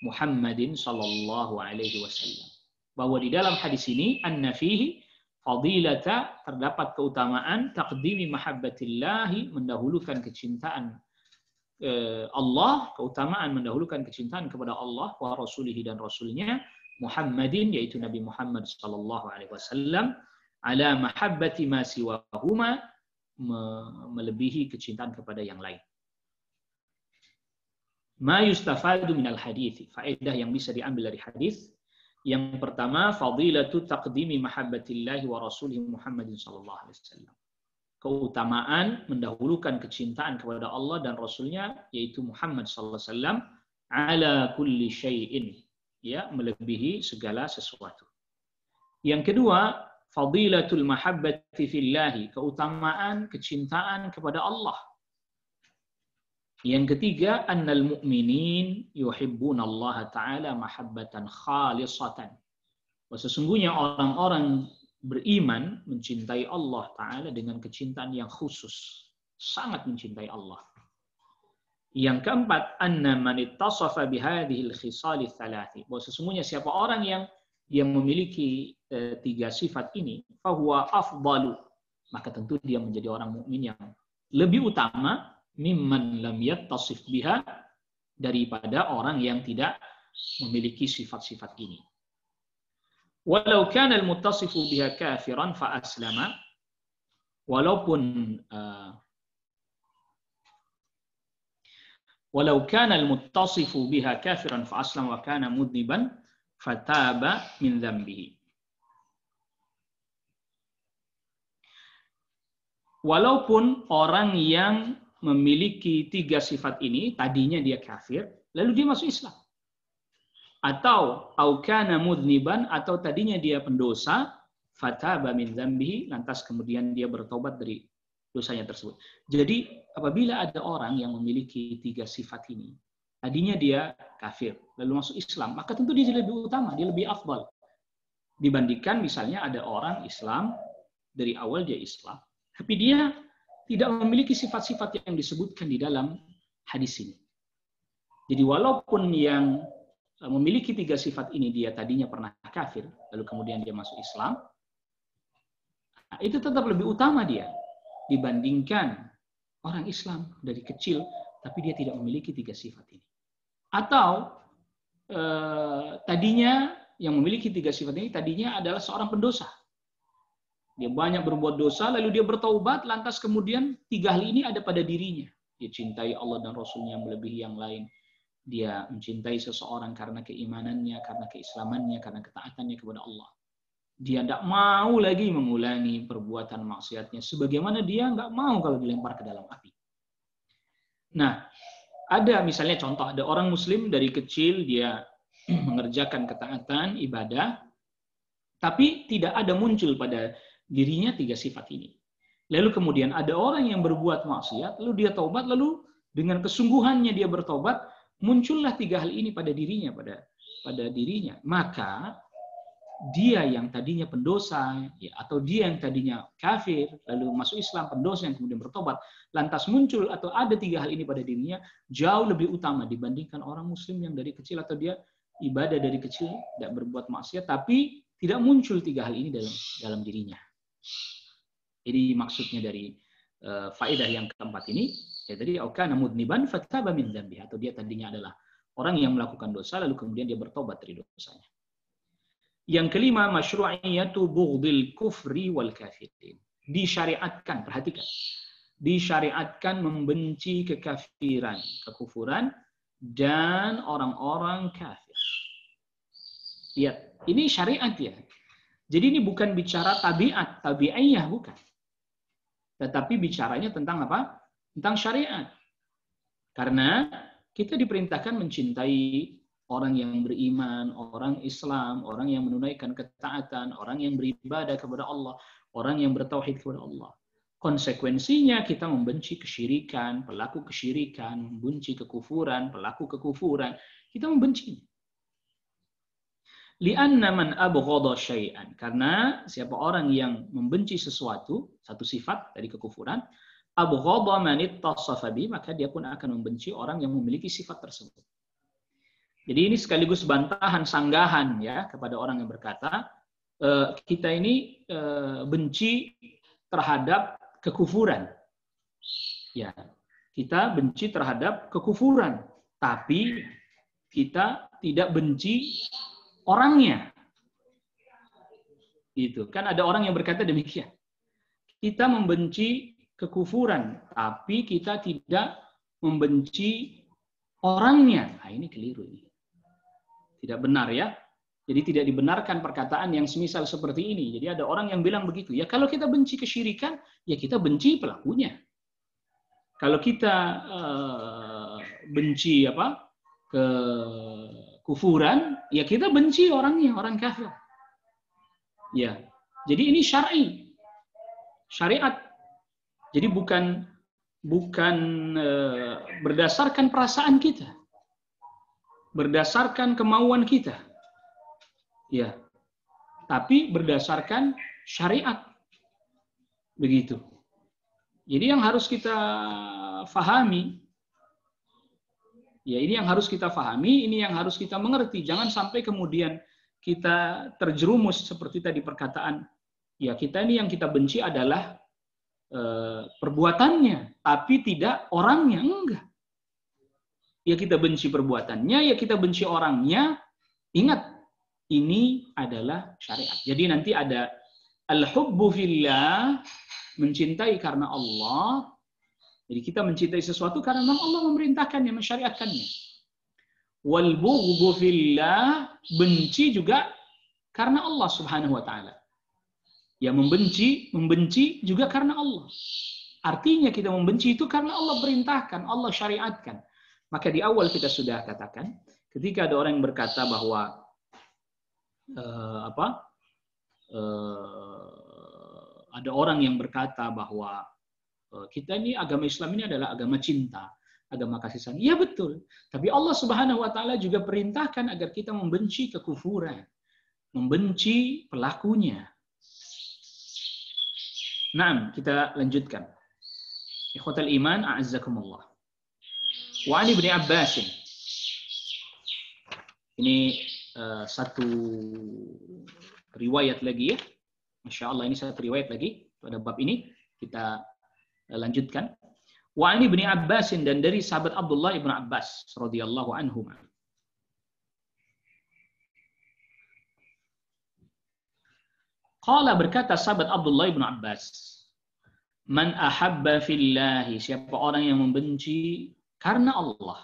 Muhammadin sallallahu alaihi wasallam. Bahwa di dalam hadis ini, anna fihi, Fadilata, terdapat keutamaan taqdimi mahabbatillahi, mendahulukan kecintaan Allah, keutamaan mendahulukan kecintaan kepada Allah wa rasulihi dan rasulnya, Muhammadin, yaitu Nabi Muhammad sallallahu alaihi wasallam, ala mahabbati ma siwahuma, melebihi kecintaan kepada yang lain. Ma yustafadu minal hadits, faedah yang bisa diambil dari hadis. Yang pertama, fadilatu taqdimi mahabbatillahi wa rasulihi Muhammadin sallallahu alaihi wasallam. Keutamaan mendahulukan kecintaan kepada Allah dan Rasulnya, yaitu Muhammad sallallahu alaihi wasallam, ala kulli syai'in, ya, melebihi segala sesuatu. Yang kedua, fadilatul mahabbati fillahi, keutamaan kecintaan kepada Allah. Yang ketiga, annal mu'minin yuhibbunallaha ta'ala mahabbatan khalisatan. Sesungguhnya orang-orang beriman mencintai Allah Ta'ala dengan kecintaan yang khusus. Sangat mencintai Allah. Yang keempat, anna man ittasafa bihadhil khisali thalathi. Bahwa sesungguhnya siapa orang yang dia memiliki tiga sifat ini, fahuwa afdalu, maka tentu dia menjadi orang mukmin yang lebih utama, mimman lam yattasif biha, daripada orang yang tidak memiliki sifat-sifat ini. Walau kana al-muttasifu biha kafiran fa aslama, walaupun walau kana al-muttasifu biha kafiran fa aslama wa kana mudniban fataba min dzambihi. Walaupun orang yang memiliki tiga sifat ini, tadinya dia kafir, lalu dia masuk Islam. Atau aukana mudniban, atau tadinya dia pendosa, fataba min dzambihi, lantas kemudian dia bertobat dari dosanya tersebut. Jadi apabila ada orang yang memiliki tiga sifat ini, tadinya dia kafir, lalu masuk Islam, maka tentu dia lebih utama, dia lebih afdal. Dibandingkan misalnya ada orang Islam, dari awal dia Islam, tapi dia tidak memiliki sifat-sifat yang disebutkan di dalam hadis ini. Jadi walaupun yang memiliki tiga sifat ini dia tadinya pernah kafir, lalu kemudian dia masuk Islam, itu tetap lebih utama dia dibandingkan orang Islam dari kecil, tapi dia tidak memiliki tiga sifat ini. Atau tadinya yang memiliki tiga sifat ini tadinya adalah seorang pendosa. Dia banyak berbuat dosa, lalu dia bertaubat, lantas kemudian tiga hal ini ada pada dirinya. Dia cintai Allah dan Rasulnya melebihi yang lain. Dia mencintai seseorang karena keimanannya, karena keislamannya, karena ketaatannya kepada Allah. Dia tidak mau lagi mengulangi perbuatan maksiatnya, sebagaimana dia nggak mau kalau dilempar ke dalam api. Nah, ada misalnya contoh, ada orang Muslim dari kecil dia mengerjakan ketaatan, ibadah, tapi tidak ada muncul pada dirinya tiga sifat ini. Lalu kemudian ada orang yang berbuat maksiat, lalu dia taubat, lalu dengan kesungguhannya dia bertobat, muncullah tiga hal ini pada dirinya, pada dirinya. Maka dia yang tadinya pendosa, ya, atau dia yang tadinya kafir, lalu masuk Islam, pendosa yang kemudian bertobat, lantas muncul atau ada tiga hal ini pada dirinya, jauh lebih utama dibandingkan orang Muslim yang dari kecil atau dia ibadah dari kecil, tidak berbuat maksiat, tapi tidak muncul tiga hal ini dalam dirinya. Ini maksudnya dari faedah yang keempat ini. Ya, tadi aukana mudniban fataba min dzambi, atau dia tadinya adalah orang yang melakukan dosa lalu kemudian dia bertobat dari dosanya. Yang kelima, masyru'iyatu bughdil kufri wal kafirin. Disyariatkan, perhatikan. Disyariatkan membenci kekafiran, kekufuran dan orang-orang kafir. Lihat, ini syariat ya. Jadi ini bukan bicara tabiat, tabi'iyah bukan. Tetapi bicaranya tentang apa? Tentang syariat. Karena kita diperintahkan mencintai orang yang beriman, orang Islam, orang yang menunaikan ketaatan, orang yang beribadah kepada Allah, orang yang bertauhid kepada Allah. Konsekuensinya kita membenci kesyirikan, pelaku kesyirikan, membenci kekufuran, pelaku kekufuran. Kita membencinya. Li'anna man abghadha syai'an, karena siapa orang yang membenci sesuatu, satu sifat dari kekufuran, abghadha man ittasafa bi, maka dia pun akan membenci orang yang memiliki sifat tersebut. Jadi ini sekaligus bantahan, sanggahan ya kepada orang yang berkata kita ini benci terhadap kekufuran. Ya, kita benci terhadap kekufuran, tapi kita tidak benci orangnya. Itu kan ada orang yang berkata demikian. Kita membenci kekufuran, tapi kita tidak membenci orangnya. Nah, ini keliru ini. Tidak benar ya. Jadi tidak dibenarkan perkataan yang semisal seperti ini. Jadi ada orang yang bilang begitu. Ya kalau kita benci kesyirikan, ya kita benci pelakunya. Kalau kita benci kekufuran, ya kita benci orangnya, orang kafir. Ya, jadi ini syariat. Jadi bukan berdasarkan perasaan kita, berdasarkan kemauan kita, ya, tapi berdasarkan syariat, begitu. Jadi yang harus kita fahami, ya ini yang harus kita fahami, ini yang harus kita mengerti. Jangan sampai kemudian kita terjerumus seperti tadi perkataan, ya kita ini yang kita benci adalah perbuatannya, tapi tidak orangnya. Enggak. Ya kita benci perbuatannya, ya kita benci orangnya. Ingat, ini adalah syariat. Jadi nanti ada al-hubbu fillah, mencintai karena Allah. Jadi kita mencintai sesuatu karena memang Allah memerintahkannya, mensyariatkannya. Wal bughdhu fillah, benci juga karena Allah Subhanahu wa taala. Ya membenci juga karena Allah. Artinya kita membenci itu karena Allah perintahkan, Allah syariatkan. Maka di awal kita sudah katakan, ketika ada orang yang berkata bahwa ada orang yang berkata bahwa kita ini agama Islam ini adalah agama cinta, agama kasih sayang. Ya betul. Tapi Allah Subhanahu wa taala juga perintahkan agar kita membenci kekufuran, membenci pelakunya. Nah, kita lanjutkan. Ikhwatal iman, a'azzakumullah. Wa Ali bin Abbas. Ini satu riwayat lagi ya. Masya Allah, ini satu riwayat lagi pada bab ini. Kita lanjutkan. Wa Ali bin Abbas, dan dari sahabat Abdullah ibn Abbas radhiyallahu anhu. Qala, berkata sahabat Abdullah ibn Abbas, man ahabba fillahi, siapa orang yang membenci karena Allah,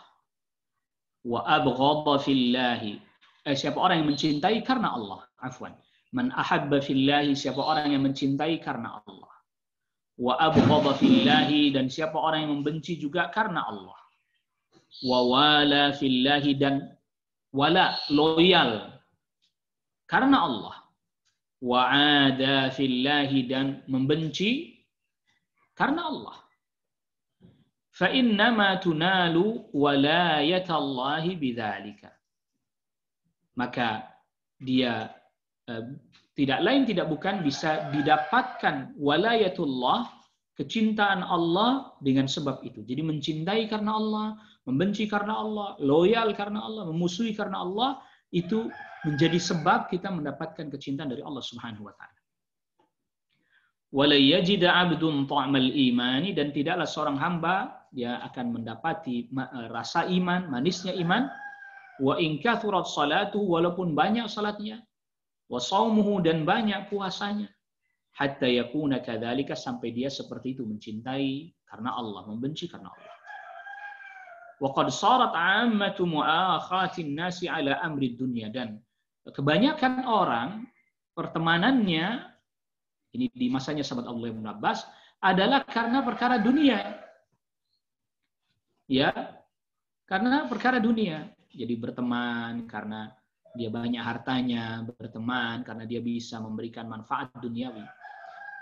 wa abghadha fillahi, siapa orang yang mencintai karena Allah, afwan, man ahabba fillahi, siapa orang yang mencintai karena Allah, wa abghadha fillahi, dan siapa orang yang membenci juga karena Allah, wa wala fillahi, dan wala, loyal karena Allah, wa ada fillahi, dan membenci karena Allah. Fa innama tunalu walayatallahi bidzalika. Maka dia tidak lain tidak bukan bisa didapatkan walayatullah, kecintaan Allah dengan sebab itu. Jadi mencintai karena Allah, membenci karena Allah, loyal karena Allah, memusuhi karena Allah, itu menjadi sebab kita mendapatkan kecintaan dari Allah Subhanahu wa taala. Wala yajid 'abdun ta'mal imani, dan tidaklah seorang hamba dia akan mendapati rasa iman, manisnya iman, wa in kathurat salatuhu, walaupun banyak salatnya, wa shaumuhu, dan banyak puasanya, hatta yakuna kadzalika, sampai dia seperti itu, mencintai karena Allah, membenci karena Allah. Wa qad sarat 'ammatu mu'akhatin nasi 'ala amri dunya, dan kebanyakan orang pertemanannya ini di masanya sahabat Abdullah bin Abbas adalah karena perkara dunia. Ya, karena perkara dunia. Jadi berteman karena dia banyak hartanya, berteman karena dia bisa memberikan manfaat duniawi.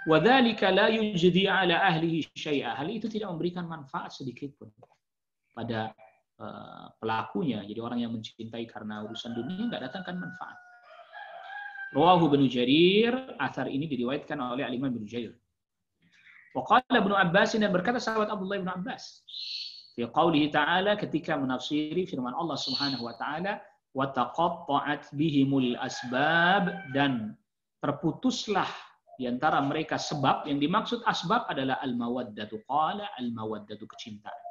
Wa dzalika la yujdi 'ala ahlihi syai'a. Hal itu tidak memberikan manfaat sedikit pun pada pelakunya. Jadi orang yang mencintai karena urusan dunia enggak datangkan manfaat. Rawahu Ibnu Jarir, athar ini diriwayatkan oleh Al-Imam Ibnu Jarir. Wa qala Ibnu Abbas, dan berkata sahabat Abdullah bin Abbas fi qaulihi ta'ala, ketika menafsiri firman Allah Subhanahu wa taala, wa taqatta'at bihimul asbab, dan terputuslah di antara mereka sebab. Yang dimaksud asbab adalah al-mawaddatu, qala al-mawaddatu, kecintaan.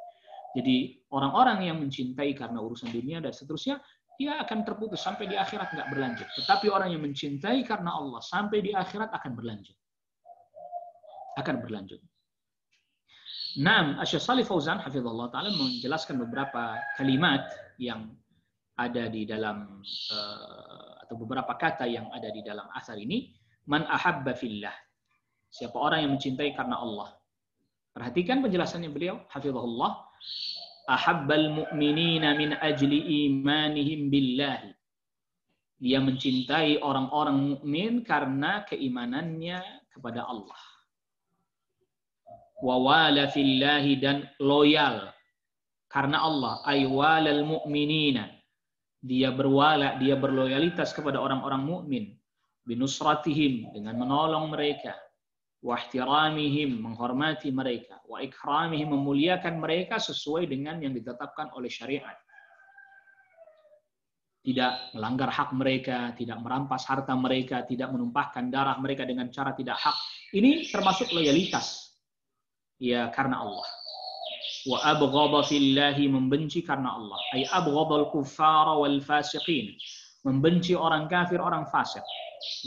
Jadi orang-orang yang mencintai karena urusan dunia dan seterusnya, dia akan terputus sampai di akhirat nggak berlanjut. Tetapi orang yang mencintai karena Allah sampai di akhirat akan berlanjut. Akan berlanjut. Naam, Asy-Syaikh Shalih Fauzan hafizallahu taala menjelaskan beberapa kalimat yang ada di dalam atau beberapa kata yang ada di dalam asar ini. Man ahabba fillah. Siapa orang yang mencintai karena Allah. Perhatikan penjelasannya beliau, hafizahullah. Ahabbal mu'minina min ajli imanihim billahi. Dia mencintai orang-orang mukmin karena keimanannya kepada Allah. Wa wala fillahi, dan loyal karena Allah. Ay walal mu'minina. Dia berwala, dia berloyalitas kepada orang-orang mukmin. Binusratihim, dengan menolong mereka. Wa ihtiramihim, menghormati mereka. Wa ikramihim, memuliakan mereka sesuai dengan yang ditetapkan oleh syariat. Tidak melanggar hak mereka, tidak merampas harta mereka, tidak menumpahkan darah mereka dengan cara tidak hak. Ini termasuk loyalitas. Ya, karena Allah. Wa abghadha fillahi, membenci karena Allah. Ay abghadhal kuffara wal fasiqin. Membenci orang kafir, orang fasik.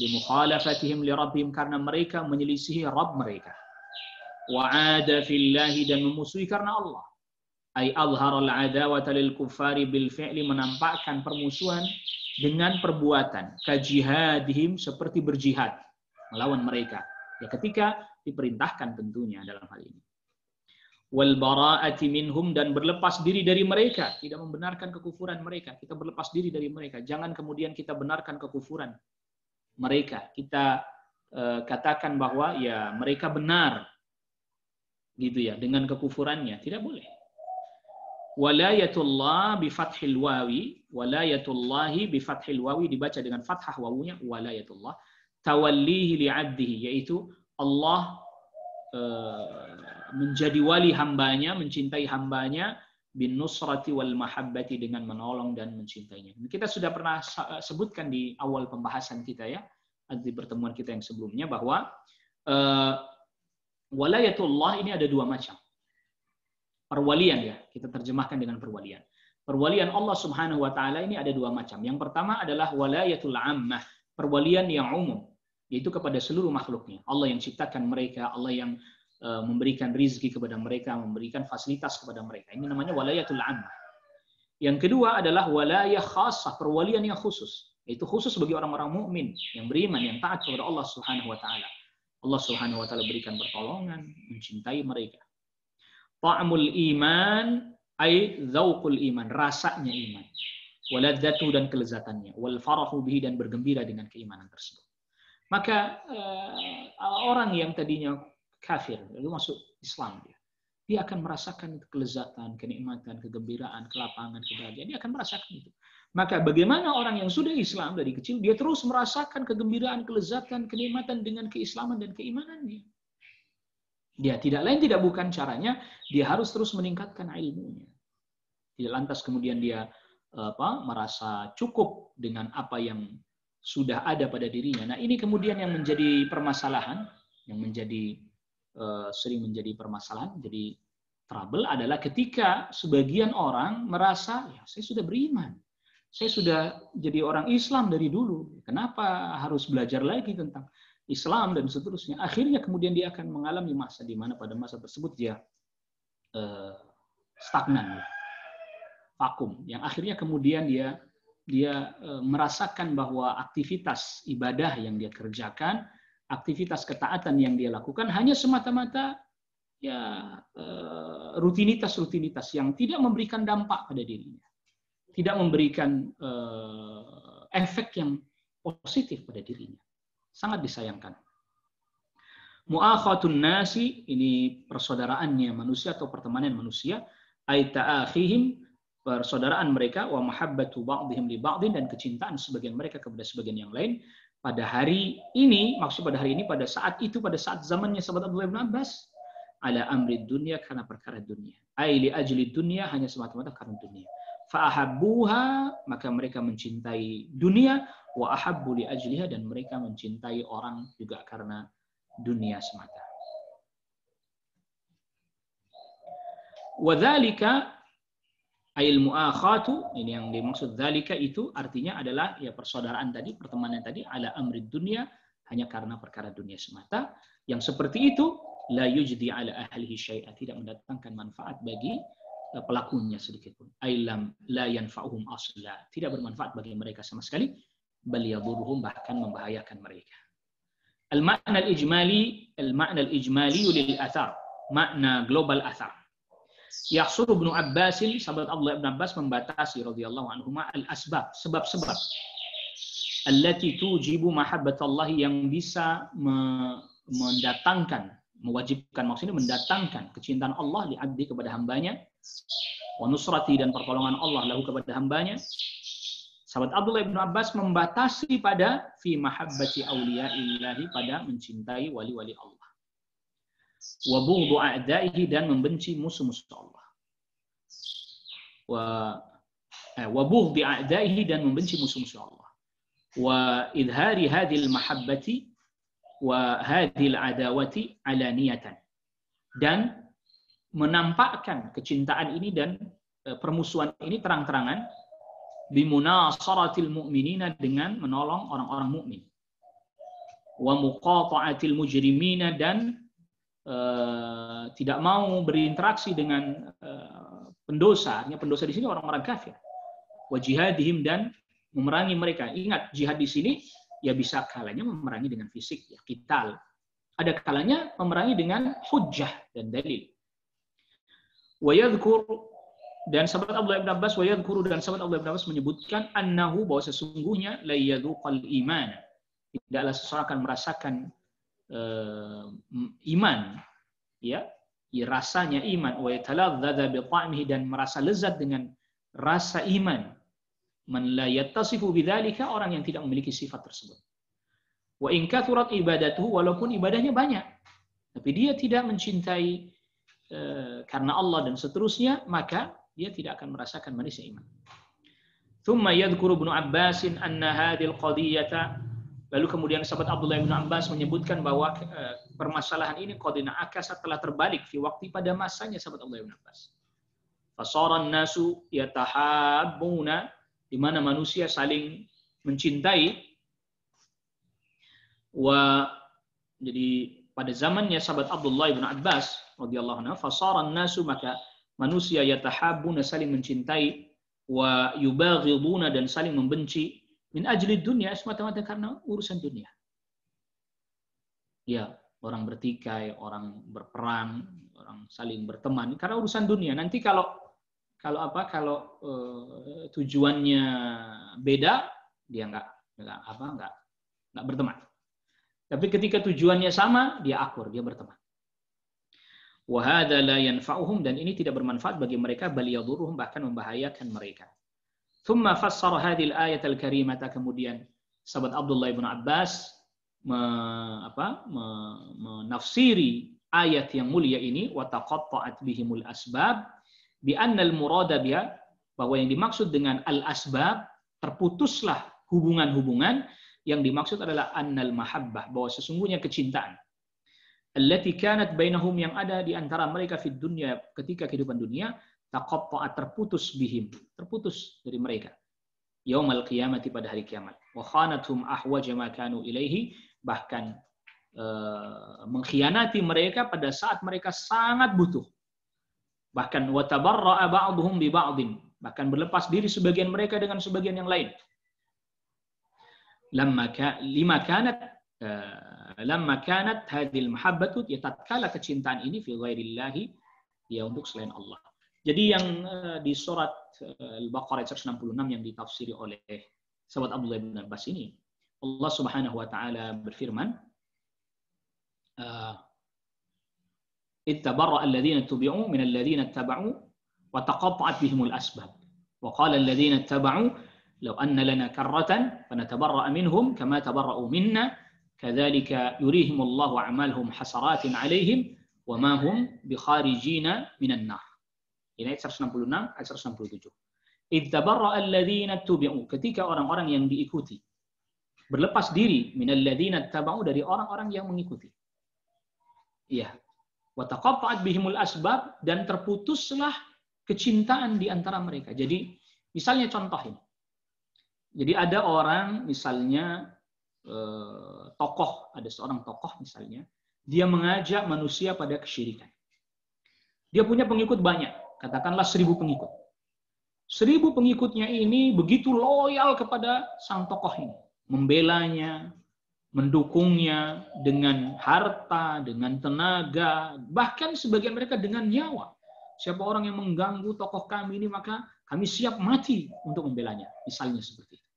Limukhalafatihim li rabbihim, karena mereka menyelisihi Rabb mereka. Wa ada fillahi, dan memusuhi karena Allah. Ay azharal adawata lil kuffari bil fi'li, menampakkan permusuhan dengan perbuatan. Kajihadihim, seperti berjihad melawan mereka. Ya, ketika diperintahkan tentunya dalam hal ini. Wal bara'ati minhum, dan berlepas diri dari mereka, tidak membenarkan kekufuran mereka. Kita berlepas diri dari mereka. Jangan kemudian kita benarkan kekufuran mereka. Kita katakan bahwa ya mereka benar, gitu ya, dengan kekufurannya. Tidak boleh. Walayatullah bi fathil wawi, walayatullahi bi fathil wawi, dibaca dengan fathah wawunya, walayatullah. Tawallihi li'abdihi, yaitu Allah menjadi wali hambanya, mencintai hambanya, bin nusrati wal mahabbati, dengan menolong dan mencintainya. Kita sudah pernah sebutkan di awal pembahasan kita ya, di pertemuan kita yang sebelumnya, bahwa walayatullah ini ada dua macam. Perwalian ya, kita terjemahkan dengan perwalian. Perwalian Allah Subhanahu wa taala ini ada dua macam. Yang pertama adalah walayatul ammah, perwalian yang umum, yaitu kepada seluruh makhluknya. Allah yang ciptakan mereka, Allah yang memberikan rizki kepada mereka, memberikan fasilitas kepada mereka. Ini namanya walayatul ammah. Yang kedua adalah walayah khasah, perwalian yang khusus. Yaitu khusus bagi orang-orang mukmin yang beriman, yang taat kepada Allah Subhanahu wa taala. Allah Subhanahu wa taala berikan pertolongan, mencintai mereka. Ta'amul iman ay dzauqul iman, rasanya iman. Waladzatu, dan kelezatannya. Wal farahu bihi, dan bergembira dengan keimanan tersebut. Maka orang yang tadinya kafir lalu masuk Islam, dia akan merasakan kelezatan, kenikmatan, kegembiraan, kelapangan, kebahagiaan. Dia akan merasakan itu. Maka bagaimana orang yang sudah Islam dari kecil, dia terus merasakan kegembiraan, kelezatan, kenikmatan dengan keislaman dan keimanannya. Dia tidak lain tidak bukan caranya, dia harus terus meningkatkan ilmunya. Tidak lantas kemudian dia merasa cukup dengan apa yang sudah ada pada dirinya. Nah, ini kemudian yang menjadi permasalahan, yang menjadi sering menjadi permasalahan, jadi trouble adalah ketika sebagian orang merasa, ya saya sudah beriman, saya sudah jadi orang Islam dari dulu, kenapa harus belajar lagi tentang Islam dan seterusnya. Akhirnya kemudian dia akan mengalami masa di mana pada masa tersebut dia stagnan, vakum, yang akhirnya kemudian dia merasakan bahwa aktivitas ibadah yang dia kerjakan, aktivitas ketaatan yang dia lakukan hanya semata-mata ya rutinitas-rutinitas yang tidak memberikan dampak pada dirinya, tidak memberikan efek yang positif pada dirinya. Sangat disayangkan. Mu'akhatun nasi, ini persaudaraannya manusia atau pertemanan manusia, ay ta'akhihim, persaudaraan mereka, wa mahabbatu ba'dihim li ba'din, dan kecintaan sebagian mereka kepada sebagian yang lain. Pada hari ini, maksud pada hari ini, pada saat itu, pada saat zamannya sahabat Abdullah bin Abbas, ala amri dunia, karena perkara dunia. Ay li ajli dunia, hanya semata-mata karena dunia. fa'ahabbuha, maka mereka mencintai dunia, wa ahabbu li ajliha, dan mereka mencintai orang juga karena dunia semata. Wa dzalika ayil muakhatu, ini yang dimaksud dzalika itu artinya adalah ya persaudaraan tadi, pertemanan tadi, ala amrid dunia, hanya karena perkara dunia semata. Yang seperti itu la yujdi ala ahlihi syai'a, tidak mendatangkan manfaat bagi pelakunya sedikit pun. Ailam la yanfa'uhum asla, tidak bermanfaat bagi mereka sama sekali, bal yadurruhum, bahkan membahayakan mereka. Al-ma'na al-ijmali lil athar, makna global athar. Yahsuru Ibnu Abbas, sahabat Abdullah bin Abbas membatasi radhiyallahu anhuma al-asbab, sebab-sebab allati tujibu mahabbatallahi, yang bisa mendatangkan, mewajibkan, maksudnya mendatangkan kecintaan Allah li abdi, kepada hambanya, wa nusrati, dan pertolongan Allah lahu, kepada hambanya. Sahabat Abdullah bin Abbas membatasi pada fi mahabbati auliya'illahi, pada mencintai wali-wali Allah. Wa bughdu a'da'ihi, dan membenci musuh-musuh Allah. Wa bughdi a'da'ihi, dan membenci musuh-musuh Allah. Wa idhari hadhil mahabbati wa hadhil adawati alaniyatan, dan menampakkan kecintaan ini dan permusuhan ini terang-terangan, bimunasaratil mu'minina, dengan menolong orang-orang mukmin, wa muqata'atil mujrimina, dan tidak mau berinteraksi dengan pendosa. Artinya pendosa di sini orang-orang kafir. Wa jihadihim, dan memerangi mereka. Ingat, jihad di sini ya bisa kalanya memerangi dengan fisik, ya, qital. Ada kalanya memerangi dengan hujjah dan dalil. Wa yadhkur, dan sahabat Abdullah bin Abbas, wa yadhkuru, dan sahabat Abdullah bin Abbas menyebutkan annahu, bahwa sesungguhnya la yadhuqal iman, tidaklah seseorang akan merasakan iman, ya rasanya iman, wa yataladzadza bi ta'mihi, dan merasa lezat dengan rasa iman, man la yattasifu bidzalika, orang yang tidak memiliki sifat tersebut. Wa in kathurat ibadatuhu, walaupun ibadahnya banyak, tapi dia tidak mencintai karena Allah dan seterusnya, maka dia tidak akan merasakan manisnya iman. Thumma yadhkuru Ibnu Abbasin anna hadhil qadiyata, lalu kemudian sahabat Abdullah bin Abbas menyebutkan bahwa permasalahan ini qadina akasa, telah terbalik fi waqti, pada masanya sahabat Abdullah bin Abbas. Fasaran nasu yatahabbuna, di mana manusia saling mencintai. Jadi pada zamannya sahabat Abdullah bin Abbas radhiyallahu anhu, fasaran nasu, maka manusia yatahabbuna, saling mencintai, wa yubaghiduna, dan saling membenci, min ajli dunia, semata-mata karena urusan dunia. Ya, orang bertikai, orang berperang, orang saling berteman karena urusan dunia. Nanti kalau tujuannya beda, dia nggak berteman. Tapi ketika tujuannya sama, dia akur, dia berteman. Wa hadza la yanfa'uhum, dan ini tidak bermanfaat bagi mereka, bal yadurruhum, bahkan membahayakan mereka. Thumma fassara hadhil ayat al-karimata, kemudian sahabat Abdullah bin Abbas menafsiri ayat yang mulia ini, wa taqatta'at bihimul asbab, bi anna al-murada biha, bahwa yang dimaksud dengan al-asbab, terputuslah hubungan-hubungan, yang dimaksud adalah annal mahabbah, bahwa sesungguhnya kecintaan, allati kanat bainahum, yang ada di antara mereka fid dunya, ketika kehidupan dunia, taqatta'at, terputus bihim, terputus dari mereka, yaumal qiyamati, pada hari kiamat, wa khanathum ahwaja ma kanu ilaihi, bahkan mengkhianati mereka pada saat mereka sangat butuh, bahkan wa tabarra'a ba'dhum bi ba'dhin, bahkan berlepas diri sebagian mereka dengan sebagian yang lain. Lamma kanat hadhil mahabbatu, ya tatkala kecintaan ini, fi ghairillahi, ya untuk selain Allah. Jadi yang di surat Al-Baqarah 166 yang ditafsiri oleh sahabat Abdullah bin Abbas ini, Allah Subhanahu wa taala berfirman, ittabarra alladhina tubi'u min alladhina ittaba'u wa taqatta'at bihimul asbab wa qala alladhina ittaba'u law anna lana karratan fanatabarra'a minhum kama tabarra'u minna kadzalika yurihimullahu a'malahum hasaratin 'alaihim wa ma hum bikharijina minan nar. Ini ayat 166, ayat 167. idz tabarra'a alladzina tubi'u, ketika orang-orang yang diikuti berlepas diri minal ladzina taba'u, dari orang-orang yang mengikuti. Iya. Wa taqatta'at bihimul asbab, dan terputuslah kecintaan di antara mereka. Jadi misalnya contoh ini. Jadi ada orang misalnya tokoh, ada seorang tokoh misalnya, dia mengajak manusia pada kesyirikan. Dia punya pengikut banyak, katakanlah 1000 pengikut. 1000 pengikutnya ini begitu loyal kepada sang tokoh ini, membelanya, mendukungnya dengan harta, dengan tenaga, bahkan sebagian mereka dengan nyawa. Siapa orang yang mengganggu tokoh kami ini, maka kami siap mati untuk membelanya. Misalnya seperti itu.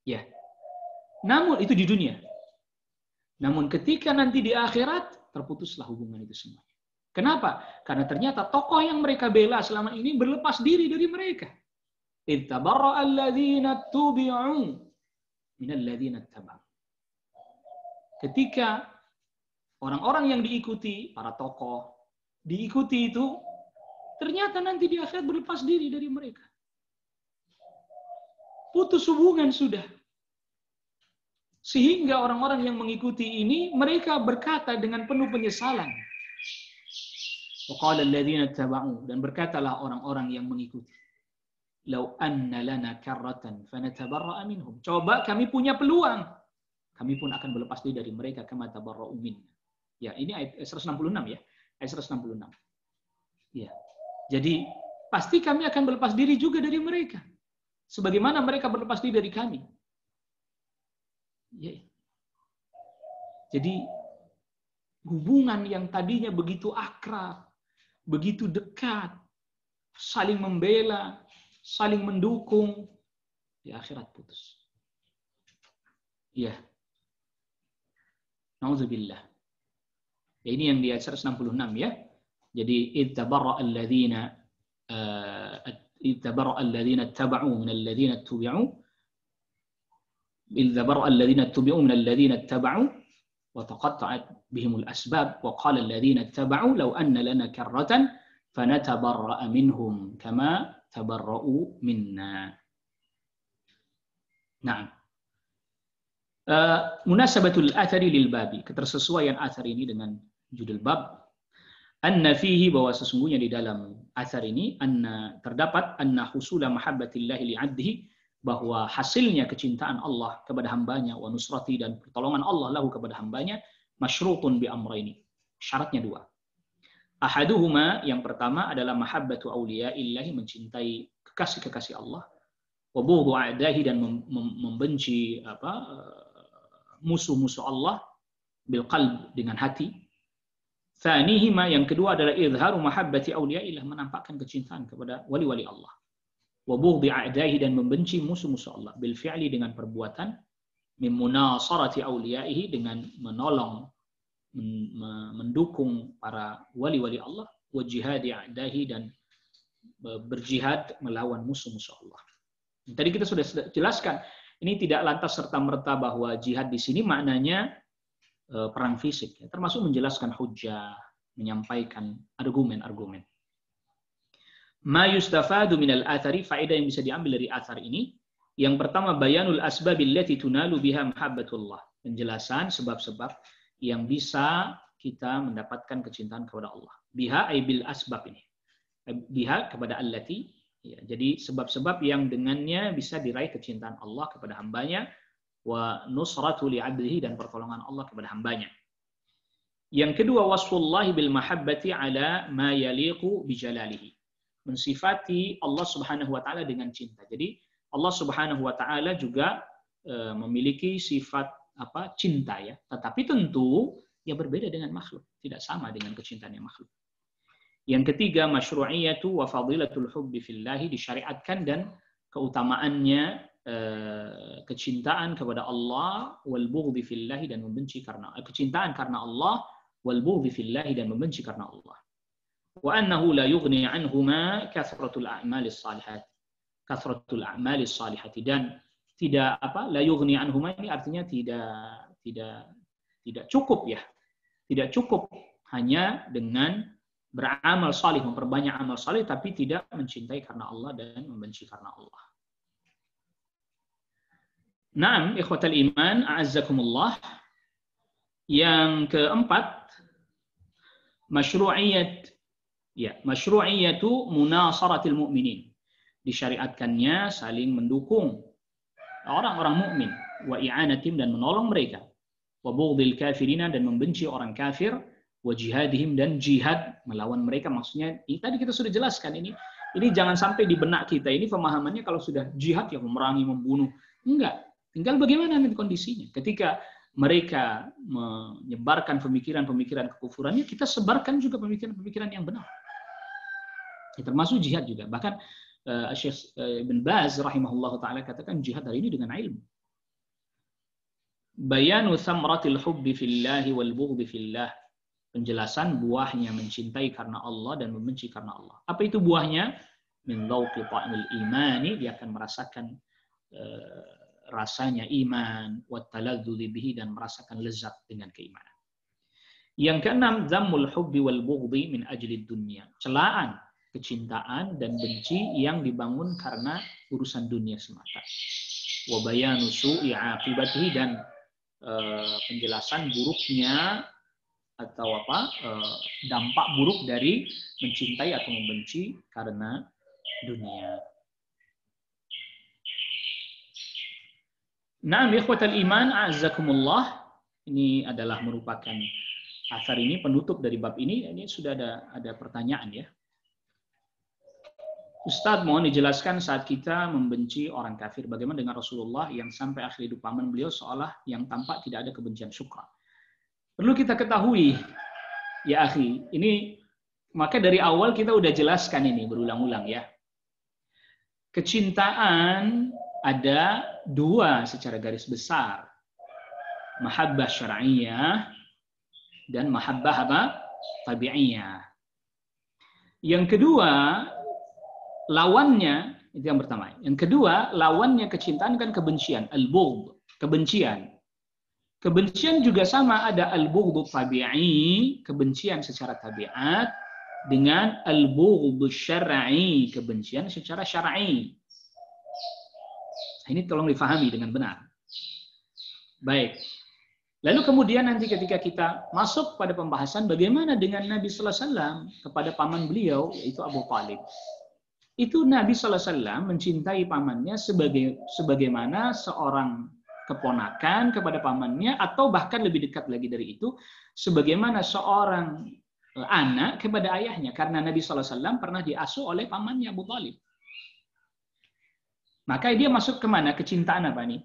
Ya. Namun itu di dunia. Namun ketika nanti di akhirat, terputuslah hubungan itu semuanya. Kenapa? Karena ternyata tokoh yang mereka bela selama ini berlepas diri dari mereka. Idz tabarra'a alladzina tubi'u minal ladzina taba'u. Ketika orang-orang yang diikuti, para tokoh, diikuti itu, ternyata nanti di akhirat berlepas diri dari mereka. Putus hubungan sudah. Sehingga orang-orang yang mengikuti ini, mereka berkata dengan penuh penyesalan. Waqala alladzina taba'u, dan berkatalah orang-orang yang mengikuti. Lau anna lana karratan fanatabarra'a minhum. Coba kami punya peluang, kami pun akan berlepas diri dari mereka kama tabarra'u minna. Ya, ini ayat 166 ya. Ayat 166. Ya. Jadi pasti kami akan berlepas diri juga dari mereka. Sebagaimana mereka berlepas diri dari kami. Ya. Jadi hubungan yang tadinya begitu akrab, begitu dekat, saling membela, saling mendukung, di akhirat putus. Ya. Nauzubillah. Ya, ini yang di ayat 166 ya. Jadi idz tabarra'a alladzina taba'u minal ladzina tubi'u, idz tabarra'a alladzina tubi'u minal ladzina taba'u wa taqatta'at bihimul asbab wa qala alladzina taba'u law anna lana karratan fanatabarra'a minhum kama tabarra'u minna. Nah, munasabatul athari lil babi, ketersesuaian athar ini dengan judul bab. Anna fihi, bahwa sesungguhnya di dalam athar ini, anna terdapat anna husula mahabbatillahi li'abdihi, bahwa hasilnya kecintaan Allah kepada hambanya, wa nusrati, dan pertolongan Allah lahu kepada hambanya, masyrutun bi amraini, syaratnya 2. Ahaduhuma, yang pertama adalah mahabbatu awliyaillahi, mencintai kekasih-kekasih Allah, wa bughdhu a'dahi, dan membenci musuh-musuh Allah, bil qalb, dengan hati. Tsanihima, yang kedua adalah izharu mahabbati awliyaillah, menampakkan kecintaan kepada wali-wali Allah. Wa bughdhi a'dahi, dan membenci musuh-musuh Allah, bil fi'li, dengan perbuatan, min munasarati awliyaihi, dengan menolong, mendukung para wali-wali Allah, wa jihadi a'dahi, dan berjihad melawan musuh-musuh Allah. Tadi kita sudah jelaskan, ini tidak lantas serta-merta bahwa jihad di sini maknanya perang fisik, ya, termasuk menjelaskan hujjah, menyampaikan argumen-argumen. Ma yustafadu minal athari, faedah yang bisa diambil dari athar ini, yang pertama bayanul asbabil lati tunalu biha mahabbatullah, penjelasan sebab-sebab yang bisa kita mendapatkan kecintaan kepada Allah. Biha ay bil asbab, ini biha kepada allati, ya, jadi sebab-sebab yang dengannya bisa diraih kecintaan Allah kepada hambanya, wa nusratu li'abdihi, dan pertolongan Allah kepada hambanya. Yang kedua, wasfullahi bil mahabbati ala ma yaliqu bi jalalihi, mensifati Allah Subhanahu wa taala dengan cinta. Jadi Allah Subhanahu wa taala juga memiliki sifat cinta, ya, tetapi tentu ya berbeda dengan makhluk, tidak sama dengan kecintaan yang makhluk. Yang ketiga, masyru'iyatu wa fadilatul hubbi fillahi, disyariatkan dan keutamaannya kecintaan kepada Allah, wal bughdhi fillahi, dan membenci karena kecintaan karena Allah, wal bughdhi fillahi, dan membenci karena Allah. Wa annahu la yughni anhuma kathratul a'malis salihat, kathratul a'malis salihati, dan tidak la yughni anhuma, ini artinya tidak cukup, ya, tidak cukup hanya dengan beramal salih, memperbanyak amal salih, tapi tidak mencintai karena Allah dan membenci karena Allah. Naam, ikhwatal iman, a'azzakumullah. Yang keempat, masyru'iyatu munasaratil mu'minin. Disyariatkannya saling mendukung orang-orang mukmin, wa i'anatim, dan menolong mereka, wa bughdil kafirina, dan membenci orang kafir, wa jihadihim, dan jihad melawan mereka. Maksudnya tadi kita sudah jelaskan ini jangan sampai di benak kita ini pemahamannya kalau sudah jihad ya memerangi, membunuh. Enggak, tinggal bagaimana nanti kondisinya. Ketika mereka menyebarkan pemikiran-pemikiran kekufurannya, kita sebarkan juga pemikiran-pemikiran yang benar. Ya, termasuk jihad juga. Bahkan Syekh Ibn Baz rahimahullah ta'ala katakan jihad hari ini dengan ilmu. Bayanu thamratil hubbi fillahi wal bughdi fillah. Penjelasan buahnya mencintai karena Allah dan membenci karena Allah. Apa itu buahnya? Min dhauqi ta'mil imani, dia akan merasakan rasanya iman, wa taladzzuzi bihi, dan merasakan lezat dengan keimanan. Yang keenam, dhammul hubbi wal bughdi min ajli dunya. Celaan kecintaan dan benci yang dibangun karena urusan dunia semata. Wa bayanu su'i aqibatihi, dan penjelasan buruknya atau dampak buruk dari mencintai atau membenci karena dunia. Na'am ikhwatal iman, a'azzakumullah. Ini adalah merupakan asar ini penutup dari bab ini. Ini sudah ada pertanyaan ya. Ustadz, mohon dijelaskan saat kita membenci orang kafir, bagaimana dengan Rasulullah yang sampai akhir hidup paman beliau seolah yang tampak tidak ada kebencian syukra. Perlu kita ketahui, ya akhi, ini maka dari awal kita udah jelaskan ini berulang-ulang ya. Kecintaan ada dua secara garis besar. Mahabbah syar'iyyah dan mahabbah tabi'iyah. Yang kedua, lawannya, itu yang pertama. Yang kedua, lawannya kecintaan kan kebencian, al-bughd, kebencian. Kebencian juga sama, ada al-bughd tabi'i, kebencian secara tabiat, dengan al-bughd syar'i, kebencian secara syar'i. Ini tolong difahami dengan benar. Baik. Lalu kemudian nanti ketika kita masuk pada pembahasan bagaimana dengan Nabi sallallahu alaihi wasallam kepada paman beliau, yaitu Abu Thalib. Itu Nabi sallallahu alaihi wasallam mencintai pamannya sebagaimana seorang keponakan kepada pamannya, atau bahkan lebih dekat lagi dari itu, sebagaimana seorang anak kepada ayahnya, karena Nabi sallallahu alaihi wasallam pernah diasuh oleh pamannya Abu Thalib. Maka dia masuk kemana? Kecintaan apa nih?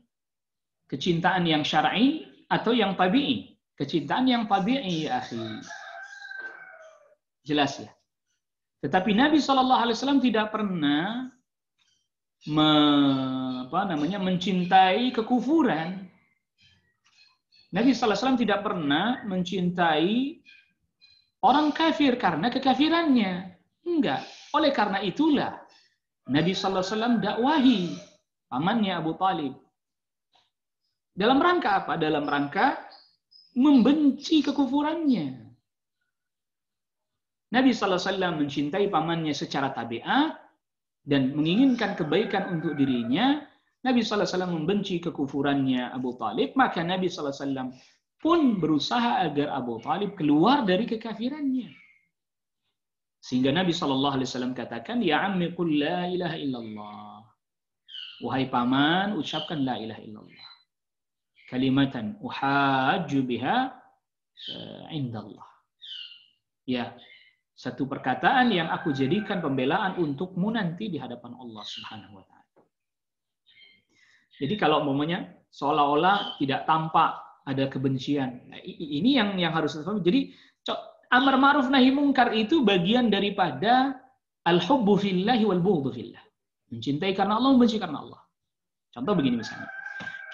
Kecintaan yang syar'i atau yang tabi'i? Kecintaan yang tabi'i ya akhi. Jelas ya. Tetapi Nabi SAW tidak pernah mencintai kekufuran. Nabi SAW tidak pernah mencintai orang kafir karena kekafirannya. Enggak. Oleh karena itulah Nabi SAW dakwahi pamannya Abu Thalib. Dalam rangka apa? Dalam rangka membenci kekufurannya. Nabi SAW mencintai pamannya secara tabiat dan menginginkan kebaikan untuk dirinya. Nabi SAW membenci kekufurannya Abu Thalib, maka Nabi SAW pun berusaha agar Abu Thalib keluar dari kekafirannya. Sehingga Nabi SAW katakan, Ya ammi qul la ilaha illallah. Wahai paman, ucapkan la ilaha illallah. Kalimatan uhajju biha indallah. Ya, satu perkataan yang aku jadikan pembelaan untukmu nanti di hadapan Allah Subhanahu wa taala. Jadi kalau umpamanya seolah-olah tidak tampak ada kebencian. Nah, ini yang harus kita pahami. Jadi amar ma'ruf nahi mungkar itu bagian daripada al-hubbu fillahi wal bughdhu fillah. Mencintai karena Allah, membenci karena Allah. Contoh begini misalnya.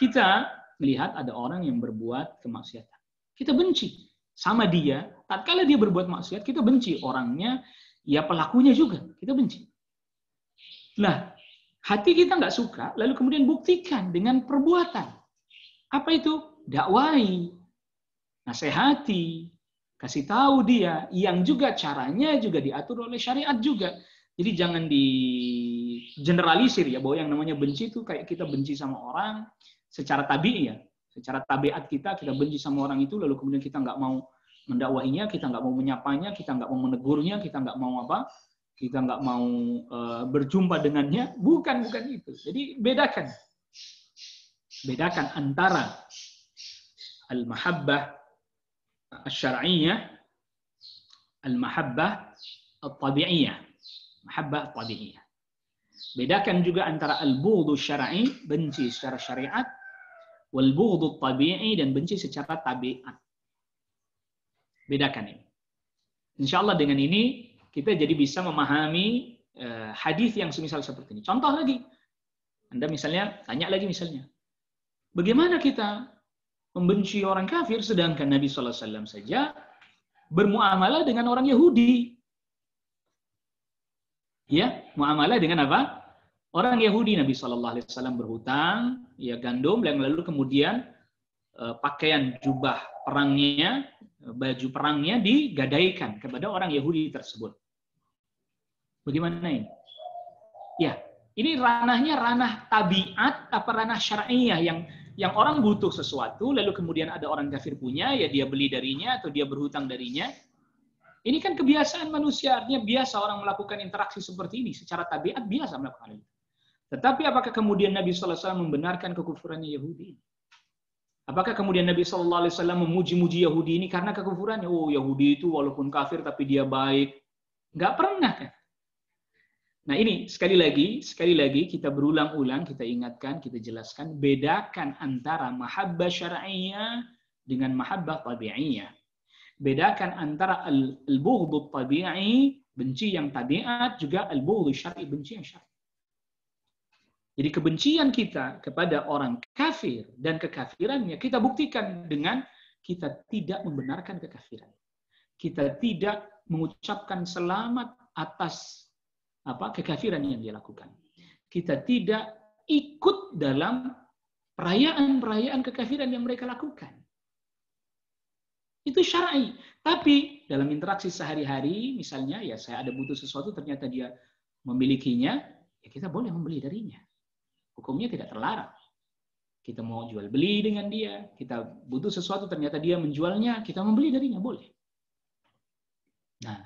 Kita melihat ada orang yang berbuat kemaksiatan. Kita benci sama dia. Tatkala dia berbuat maksiat, kita benci orangnya, ya pelakunya juga kita benci. Nah, hati kita nggak suka, lalu kemudian buktikan dengan perbuatan. Apa itu? Dakwai, nasihati, Kasih tahu dia yang juga caranya juga diatur oleh syariat juga. Jadi jangan di generalisir ya bahwa yang namanya benci itu kayak kita benci sama orang secara tabi'i ya. Secara tabiat kita benci sama orang itu lalu kemudian kita nggak mau mendakwahinya, kita nggak mau menyapanya, kita nggak mau menegurnya, kita nggak mau apa? Kita nggak mau berjumpa dengannya. Bukan itu. Jadi bedakan antara al-mahabbah الشرعية المحبة الطبيعية mahabbah tabi'iyah. Bedakan juga antara al-bughdhu syar'i, benci secara syariat, wal bughdhu tabi'i, dan benci secara tabiat. Bedakan ini. Insyaallah dengan ini kita jadi bisa memahami hadis yang semisal seperti ini. Contoh lagi. Anda misalnya tanya lagi misalnya. Bagaimana kita membenci orang kafir, sedangkan Nabi SAW saja bermuamalah dengan orang Yahudi. Ya, muamalah dengan apa? Orang Yahudi. Nabi SAW berhutang, ya gandum, yang lalu kemudian pakaian jubah perangnya, baju perangnya digadaikan kepada orang Yahudi tersebut. Bagaimana ini? Ya, ini ranahnya ranah tabiat apa ranah syariah yang orang butuh sesuatu, lalu kemudian ada orang kafir punya, ya dia beli darinya atau dia berhutang darinya. Ini kan kebiasaan manusia, artinya biasa orang melakukan interaksi seperti ini. Secara tabiat biasa melakukan itu. Tetapi apakah kemudian Nabi SAW membenarkan kekufurannya Yahudi? Apakah kemudian Nabi SAW memuji-muji Yahudi ini karena kekufurannya? Oh, Yahudi itu walaupun kafir tapi dia baik. Nggak pernah kan? Nah ini sekali lagi kita berulang-ulang, kita ingatkan, kita jelaskan, bedakan antara mahabbah syar'iyyah dengan mahabbah tabi'iyah. Bedakan antara al-bughdhu tabi'i, benci yang tabiat, juga al-bughdhu syar'i, benci yang syar'i. Jadi kebencian kita kepada orang kafir dan kekafirannya kita buktikan dengan kita tidak membenarkan kekafiran. Kita tidak mengucapkan selamat atas kekafiran yang dia lakukan. Kita tidak ikut dalam perayaan-perayaan kekafiran yang mereka lakukan. Itu syar'i. Tapi dalam interaksi sehari-hari, misalnya ya saya ada butuh sesuatu ternyata dia memilikinya, ya kita boleh membeli darinya. Hukumnya tidak terlarang. Kita mau jual beli dengan dia, kita butuh sesuatu ternyata dia menjualnya, kita membeli darinya, boleh. Nah,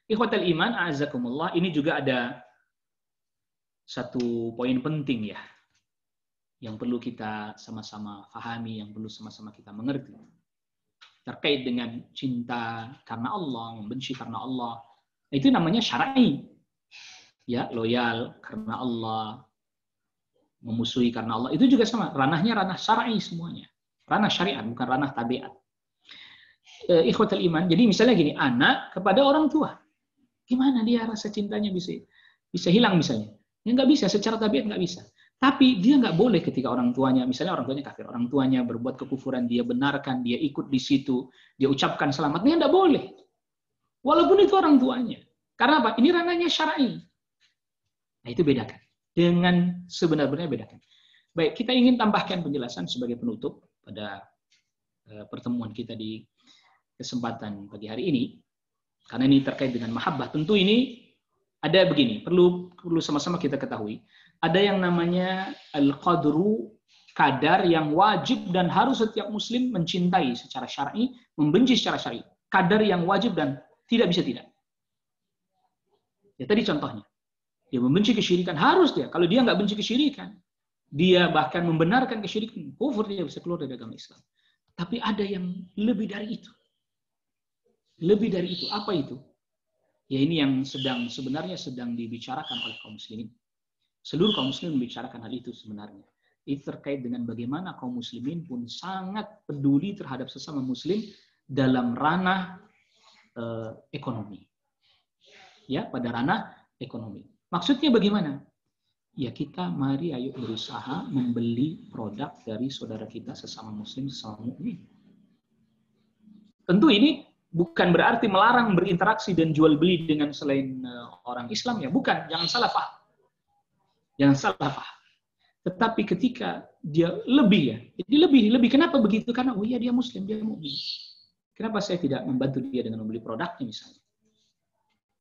ikhwatal iman, a'azakumullah, ini juga ada satu poin penting ya, yang perlu kita sama-sama fahami, yang perlu sama-sama kita mengerti. Terkait dengan cinta karena Allah, membenci karena Allah. Itu namanya syar'i. Ya, loyal karena Allah, memusuhi karena Allah. Itu juga sama, ranahnya ranah syar'i semuanya. Ranah syariat, bukan ranah tabiat. Ikhwatal iman, jadi misalnya gini, anak kepada orang tua. Gimana dia rasa cintanya bisa hilang misalnya? Ya nggak bisa, secara tabiat nggak bisa. Tapi dia nggak boleh ketika orang tuanya, misalnya orang tuanya kafir, orang tuanya berbuat kekufuran, dia benarkan, dia ikut di situ, dia ucapkan selamatnya, nggak boleh. Walaupun itu orang tuanya. Karena apa? Ini ranahnya syar'i. Nah itu bedakan. Dengan sebenar-benarnya bedakan. Baik, kita ingin tambahkan penjelasan sebagai penutup pada pertemuan kita di kesempatan pagi hari ini. Karena ini terkait dengan mahabbah. Tentu ini ada begini, perlu sama-sama kita ketahui. Ada yang namanya al-qadru, kadar yang wajib dan harus setiap muslim mencintai secara syar'i, membenci secara syar'i. Kadar yang wajib dan tidak bisa tidak. Ya tadi contohnya. Dia membenci kesyirikan, harus dia. Kalau dia nggak benci kesyirikan, dia bahkan membenarkan kesyirikan, kufur, dia bisa keluar dari agama Islam. Tapi ada yang lebih dari itu. Lebih dari itu. Apa itu? Ya ini yang sebenarnya sedang dibicarakan oleh kaum muslimin. Seluruh kaum muslimin membicarakan hal itu sebenarnya. Itu terkait dengan bagaimana kaum muslimin pun sangat peduli terhadap sesama muslim dalam ranah ekonomi. Ya, pada ranah ekonomi. Maksudnya bagaimana? Ya kita mari ayo berusaha membeli produk dari saudara kita sesama muslim, sesama mukmin. Tentu ini bukan berarti melarang berinteraksi dan jual beli dengan selain orang Islam ya, bukan, jangan salah paham. Jangan salah paham. Tetapi ketika dia lebih ya, jadi lebih kenapa begitu? Karena oh iya dia muslim, dia mukmin. Kenapa saya tidak membantu dia dengan membeli produknya misalnya?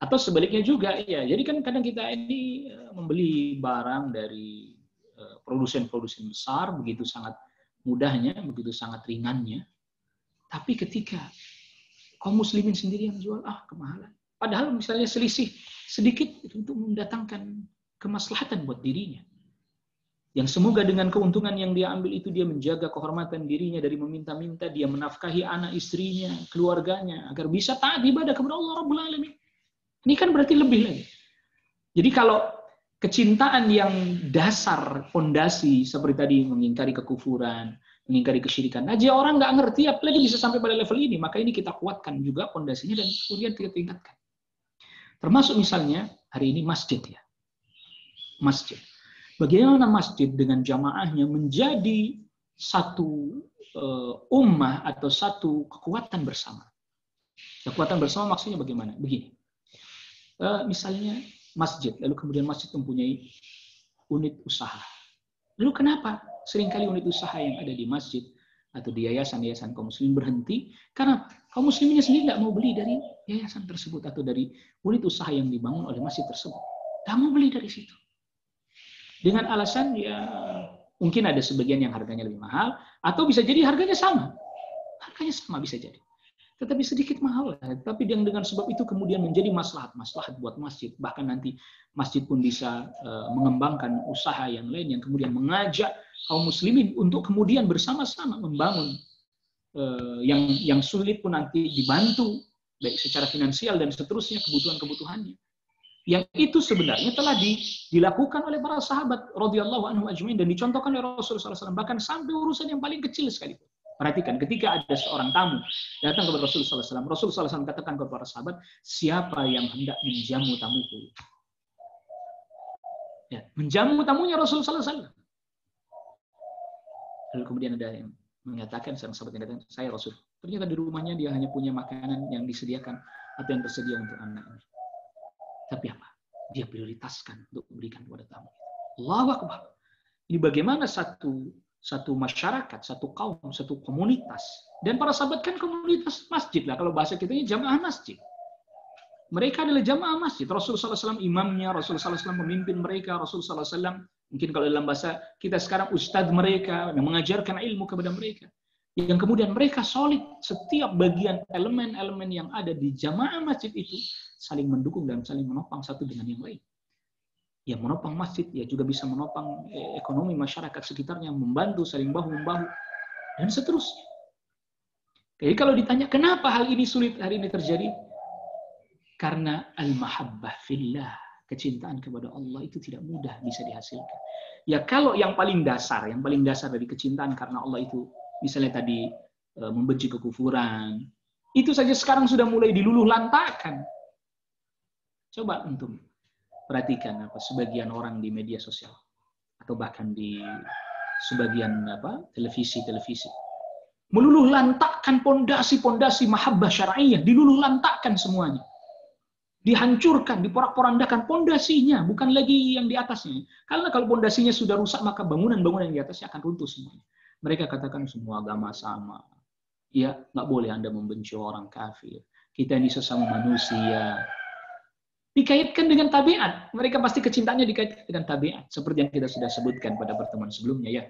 Atau sebaliknya juga, ya. Jadi kan kadang kita ini membeli barang dari produsen-produsen besar, begitu sangat mudahnya, begitu sangat ringannya. Tapi ketika kaum muslimin sendiri yang jual, kemahalan. Padahal misalnya selisih sedikit itu untuk mendatangkan kemaslahatan buat dirinya. Yang semoga dengan keuntungan yang dia ambil itu dia menjaga kehormatan dirinya dari meminta-minta, dia menafkahi anak istrinya, keluarganya, agar bisa taat ibadah kepada Allah Rabbul Alamin. Ini kan berarti lebih lagi. Jadi kalau kecintaan yang dasar, fondasi, seperti tadi mengingkari kekufuran, mengingkari kesyirikan, aja orang nggak ngerti, apalagi bisa sampai pada level ini, maka ini kita kuatkan juga fondasinya dan kemudian kita tingkatkan. Termasuk misalnya hari ini masjid ya. Masjid. Bagaimana masjid dengan jamaahnya menjadi satu ummah atau satu kekuatan bersama. Kekuatan bersama maksudnya bagaimana? Begini. Misalnya masjid, lalu kemudian masjid mempunyai unit usaha. Lalu kenapa seringkali unit usaha yang ada di masjid atau di yayasan-yayasan kaum muslimin berhenti? Karena kaum musliminnya sendiri tidak mau beli dari yayasan tersebut atau dari unit usaha yang dibangun oleh masjid tersebut. Tidak mau beli dari situ. Dengan alasan ya mungkin ada sebagian yang harganya lebih mahal, atau bisa jadi harganya sama. Harganya sama bisa jadi. Tetapi sedikit mahal. Tapi dengan sebab itu kemudian menjadi maslahat buat masjid. Bahkan nanti masjid pun bisa mengembangkan usaha yang lain yang kemudian mengajak kaum muslimin untuk kemudian bersama-sama membangun yang sulit pun nanti dibantu baik secara finansial dan seterusnya kebutuhan-kebutuhannya. Yang itu sebenarnya telah dilakukan oleh para sahabat radhiyallahu anhum ajmain dan dicontohkan oleh Rasulullah SAW, bahkan sampai urusan yang paling kecil sekalipun. Perhatikan, ketika ada seorang tamu datang kepada Rasulullah SAW, Rasulullah SAW katakan kepada para sahabat, siapa yang hendak menjamu tamuku? Ya, menjamu tamunya Rasulullah SAW. Lalu kemudian ada yang mengatakan, seorang sahabat yang datang, saya Rasul. Ternyata di rumahnya dia hanya punya makanan yang disediakan atau yang tersedia untuk anaknya. Tapi apa? Dia prioritaskan untuk memberikan kepada tamu. Allahu Akbar. Ini bagaimana satu masyarakat, satu kaum, satu komunitas. Dan para sahabat kan komunitas masjid lah. Kalau bahasa kita ini jamaah masjid. Mereka adalah jamaah masjid. Rasulullah SAW imamnya, Rasulullah SAW pemimpin mereka, Rasulullah SAW mungkin kalau dalam bahasa kita sekarang ustadz mereka, yang mengajarkan ilmu kepada mereka. Yang kemudian mereka solid, setiap bagian elemen-elemen yang ada di jamaah masjid itu saling mendukung dan saling menopang satu dengan yang lain. Yang menopang masjid, ya juga bisa menopang ekonomi masyarakat sekitarnya, membantu, saling bahu-membahu, dan seterusnya. Jadi kalau ditanya, kenapa hal ini sulit hari ini terjadi? Karena al-mahabbah fillah, kecintaan kepada Allah itu tidak mudah bisa dihasilkan. Ya kalau yang paling dasar dari kecintaan karena Allah itu, misalnya tadi membenci kekufuran, itu saja sekarang sudah mulai diluluh lantakan. Coba untuk perhatikan sebagian orang di media sosial atau bahkan di sebagian televisi meluluh lantakkan pondasi mahabbah syar'iyyah, diluluh lantakkan semuanya, dihancurkan, diporak-porandakan pondasinya, bukan lagi yang di atasnya. Karena kalau pondasinya sudah rusak maka bangunan-bangunan yang di atasnya akan runtuh semuanya. Mereka katakan semua agama sama. Ya, nggak boleh Anda membenci orang kafir. Kita ini sesama manusia. Dikaitkan dengan tabiat. Mereka pasti kecintaannya dikaitkan dengan tabiat. Seperti yang kita sudah sebutkan pada pertemuan sebelumnya ya.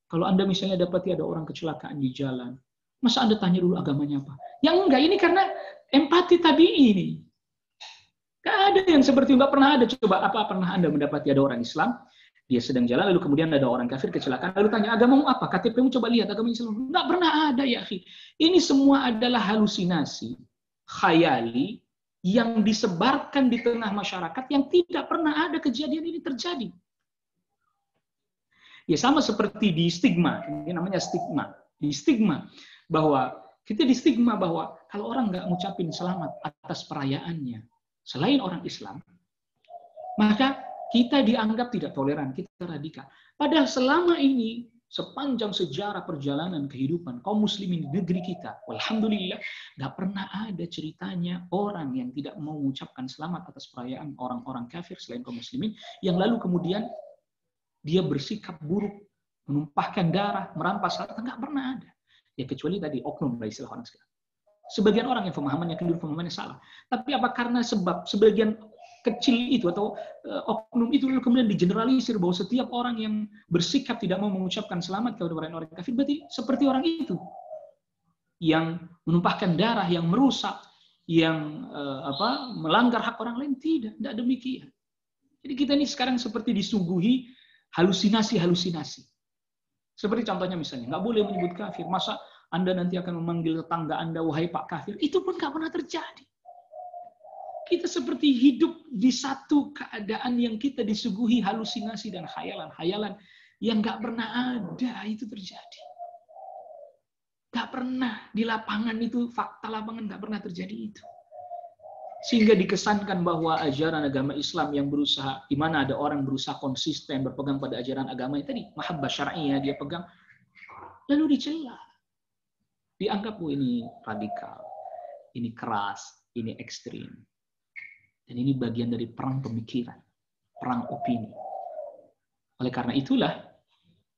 Kalau Anda misalnya dapati ada orang kecelakaan di jalan, masa Anda tanya dulu agamanya apa? Yang enggak, ini karena empati tabi'i ini. Nggak ada yang seperti nggak pernah ada. Coba apa pernah Anda mendapati ada orang Islam, dia sedang jalan, lalu kemudian ada orang kafir kecelakaan, lalu tanya, agamamu apa? KTP-mu coba lihat, agama Islam. Nggak pernah ada, ya akhi. Ini semua adalah halusinasi, khayali, yang disebarkan di tengah masyarakat yang tidak pernah ada kejadian ini terjadi. Ya sama seperti di stigma, ini namanya stigma. Di stigma, bahwa kita di stigma bahwa kalau orang nggak ngucapin selamat atas perayaannya, selain orang Islam, maka kita dianggap tidak toleran, kita radikal. Padahal selama ini, sepanjang sejarah perjalanan kehidupan kaum muslimin di negeri kita, alhamdulillah, nggak pernah ada ceritanya orang yang tidak mau mengucapkan selamat atas perayaan orang-orang kafir selain kaum muslimin, yang lalu kemudian dia bersikap buruk, menumpahkan darah, merampas harta, nggak pernah ada. Ya kecuali tadi oknum, istilah orang sekarang. Sebagian orang yang pemahamannya keliru, pemahamannya salah. Tapi apa karena sebab sebagian kecil itu atau oknum itu lalu kemudian digeneralisir bahwa setiap orang yang bersikap tidak mau mengucapkan selamat kepada orang kafir berarti seperti orang itu yang menumpahkan darah, yang merusak, yang melanggar hak orang lain. Tidak demikian. Jadi kita ini sekarang seperti disuguhi halusinasi-halusinasi. Seperti contohnya misalnya, nggak boleh menyebut kafir. Masa Anda nanti akan memanggil tetangga Anda, wahai Pak Kafir? Itu pun nggak pernah terjadi. Kita seperti hidup di satu keadaan yang kita disuguhi halusinasi dan khayalan-khayalan yang nggak pernah ada itu terjadi. Nggak pernah di lapangan itu, fakta lapangan nggak pernah terjadi itu. Sehingga dikesankan bahwa ajaran agama Islam yang berusaha, di mana ada orang berusaha konsisten berpegang pada ajaran agama tadi, mahabbah syar'iyah dia pegang, lalu dicela. Dianggap ini radikal, ini keras, ini ekstrim. Dan ini bagian dari perang pemikiran, perang opini. Oleh karena itulah,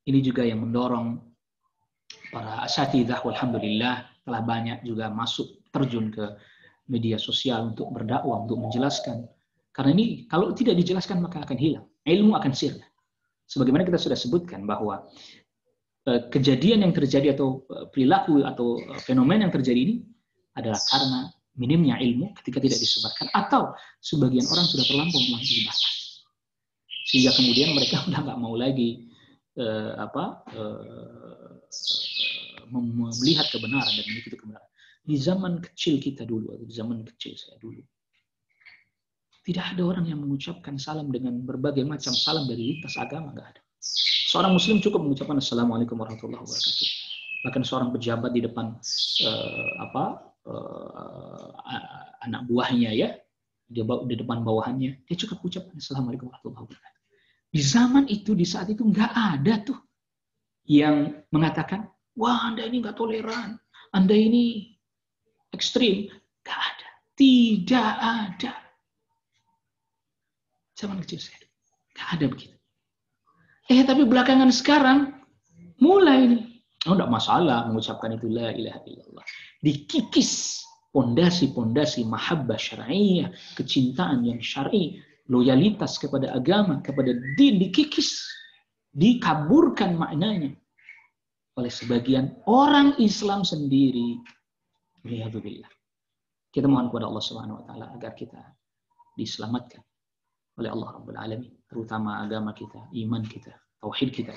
ini juga yang mendorong para asatidzah, alhamdulillah, telah banyak juga masuk terjun ke media sosial untuk berdakwah, untuk menjelaskan. Karena ini kalau tidak dijelaskan maka akan hilang. Ilmu akan sirna. Sebagaimana kita sudah sebutkan bahwa kejadian yang terjadi atau perilaku atau fenomena yang terjadi ini adalah karena minimnya ilmu ketika tidak disebarkan, atau sebagian orang sudah terlampau melampaui batas, sehingga kemudian mereka sudah nggak mau lagi melihat kebenaran dan mengikuti kebenaran. Di zaman kecil kita dulu, atau di zaman kecil saya dulu, tidak ada orang yang mengucapkan salam dengan berbagai macam salam dari lintas agama, nggak ada. Seorang Muslim cukup mengucapkan Assalamualaikum warahmatullahi wabarakatuh. Bahkan seorang pejabat di depan anak buahnya ya, di depan bawahannya, dia cukup ucapkan Assalamualaikum warahmatullahi wabarakatuh. Di zaman itu, di saat itu nggak ada tuh yang mengatakan, wah Anda ini nggak toleran, Anda ini ekstrim. Nggak ada, tidak ada. Zaman kecil saya, nggak ada begitu. Tapi belakangan sekarang mulai nih, nggak masalah mengucapkan itu la ilaha illallah. Dikikis pondasi-pondasi mahabbah syar'iyah, kecintaan yang syar'i, loyalitas kepada agama, kepada din dikikis, dikaburkan maknanya oleh sebagian orang Islam sendiri. Waliyadzubillah. Kita mohon kepada Allah Subhanahu wa taala agar kita diselamatkan oleh Allah Rabbul Alamin, terutama agama kita, iman kita, tauhid kita.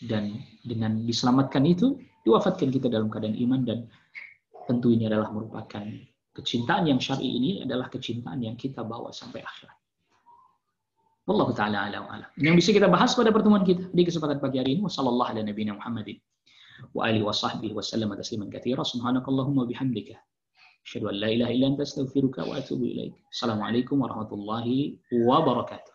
Dan dengan diselamatkan itu, diwafatkan kita dalam keadaan iman, dan tentu ini adalah merupakan kecintaan yang syar'i, ini adalah kecintaan yang kita bawa sampai akhirat. Wallahu ta'ala a'lam. Yang bisa kita bahas pada pertemuan kita di kesempatan pagi hari ini, wassallallahu ala nabiyina Muhammadin wa alihi wa sahbihi wa sallam tasliman katsira. Subhanakallahumma bihamdika asyhadu an la ilaha illa anta astaghfiruka wa atubu ilaik. Assalamualaikum warahmatullahi wabarakatuh.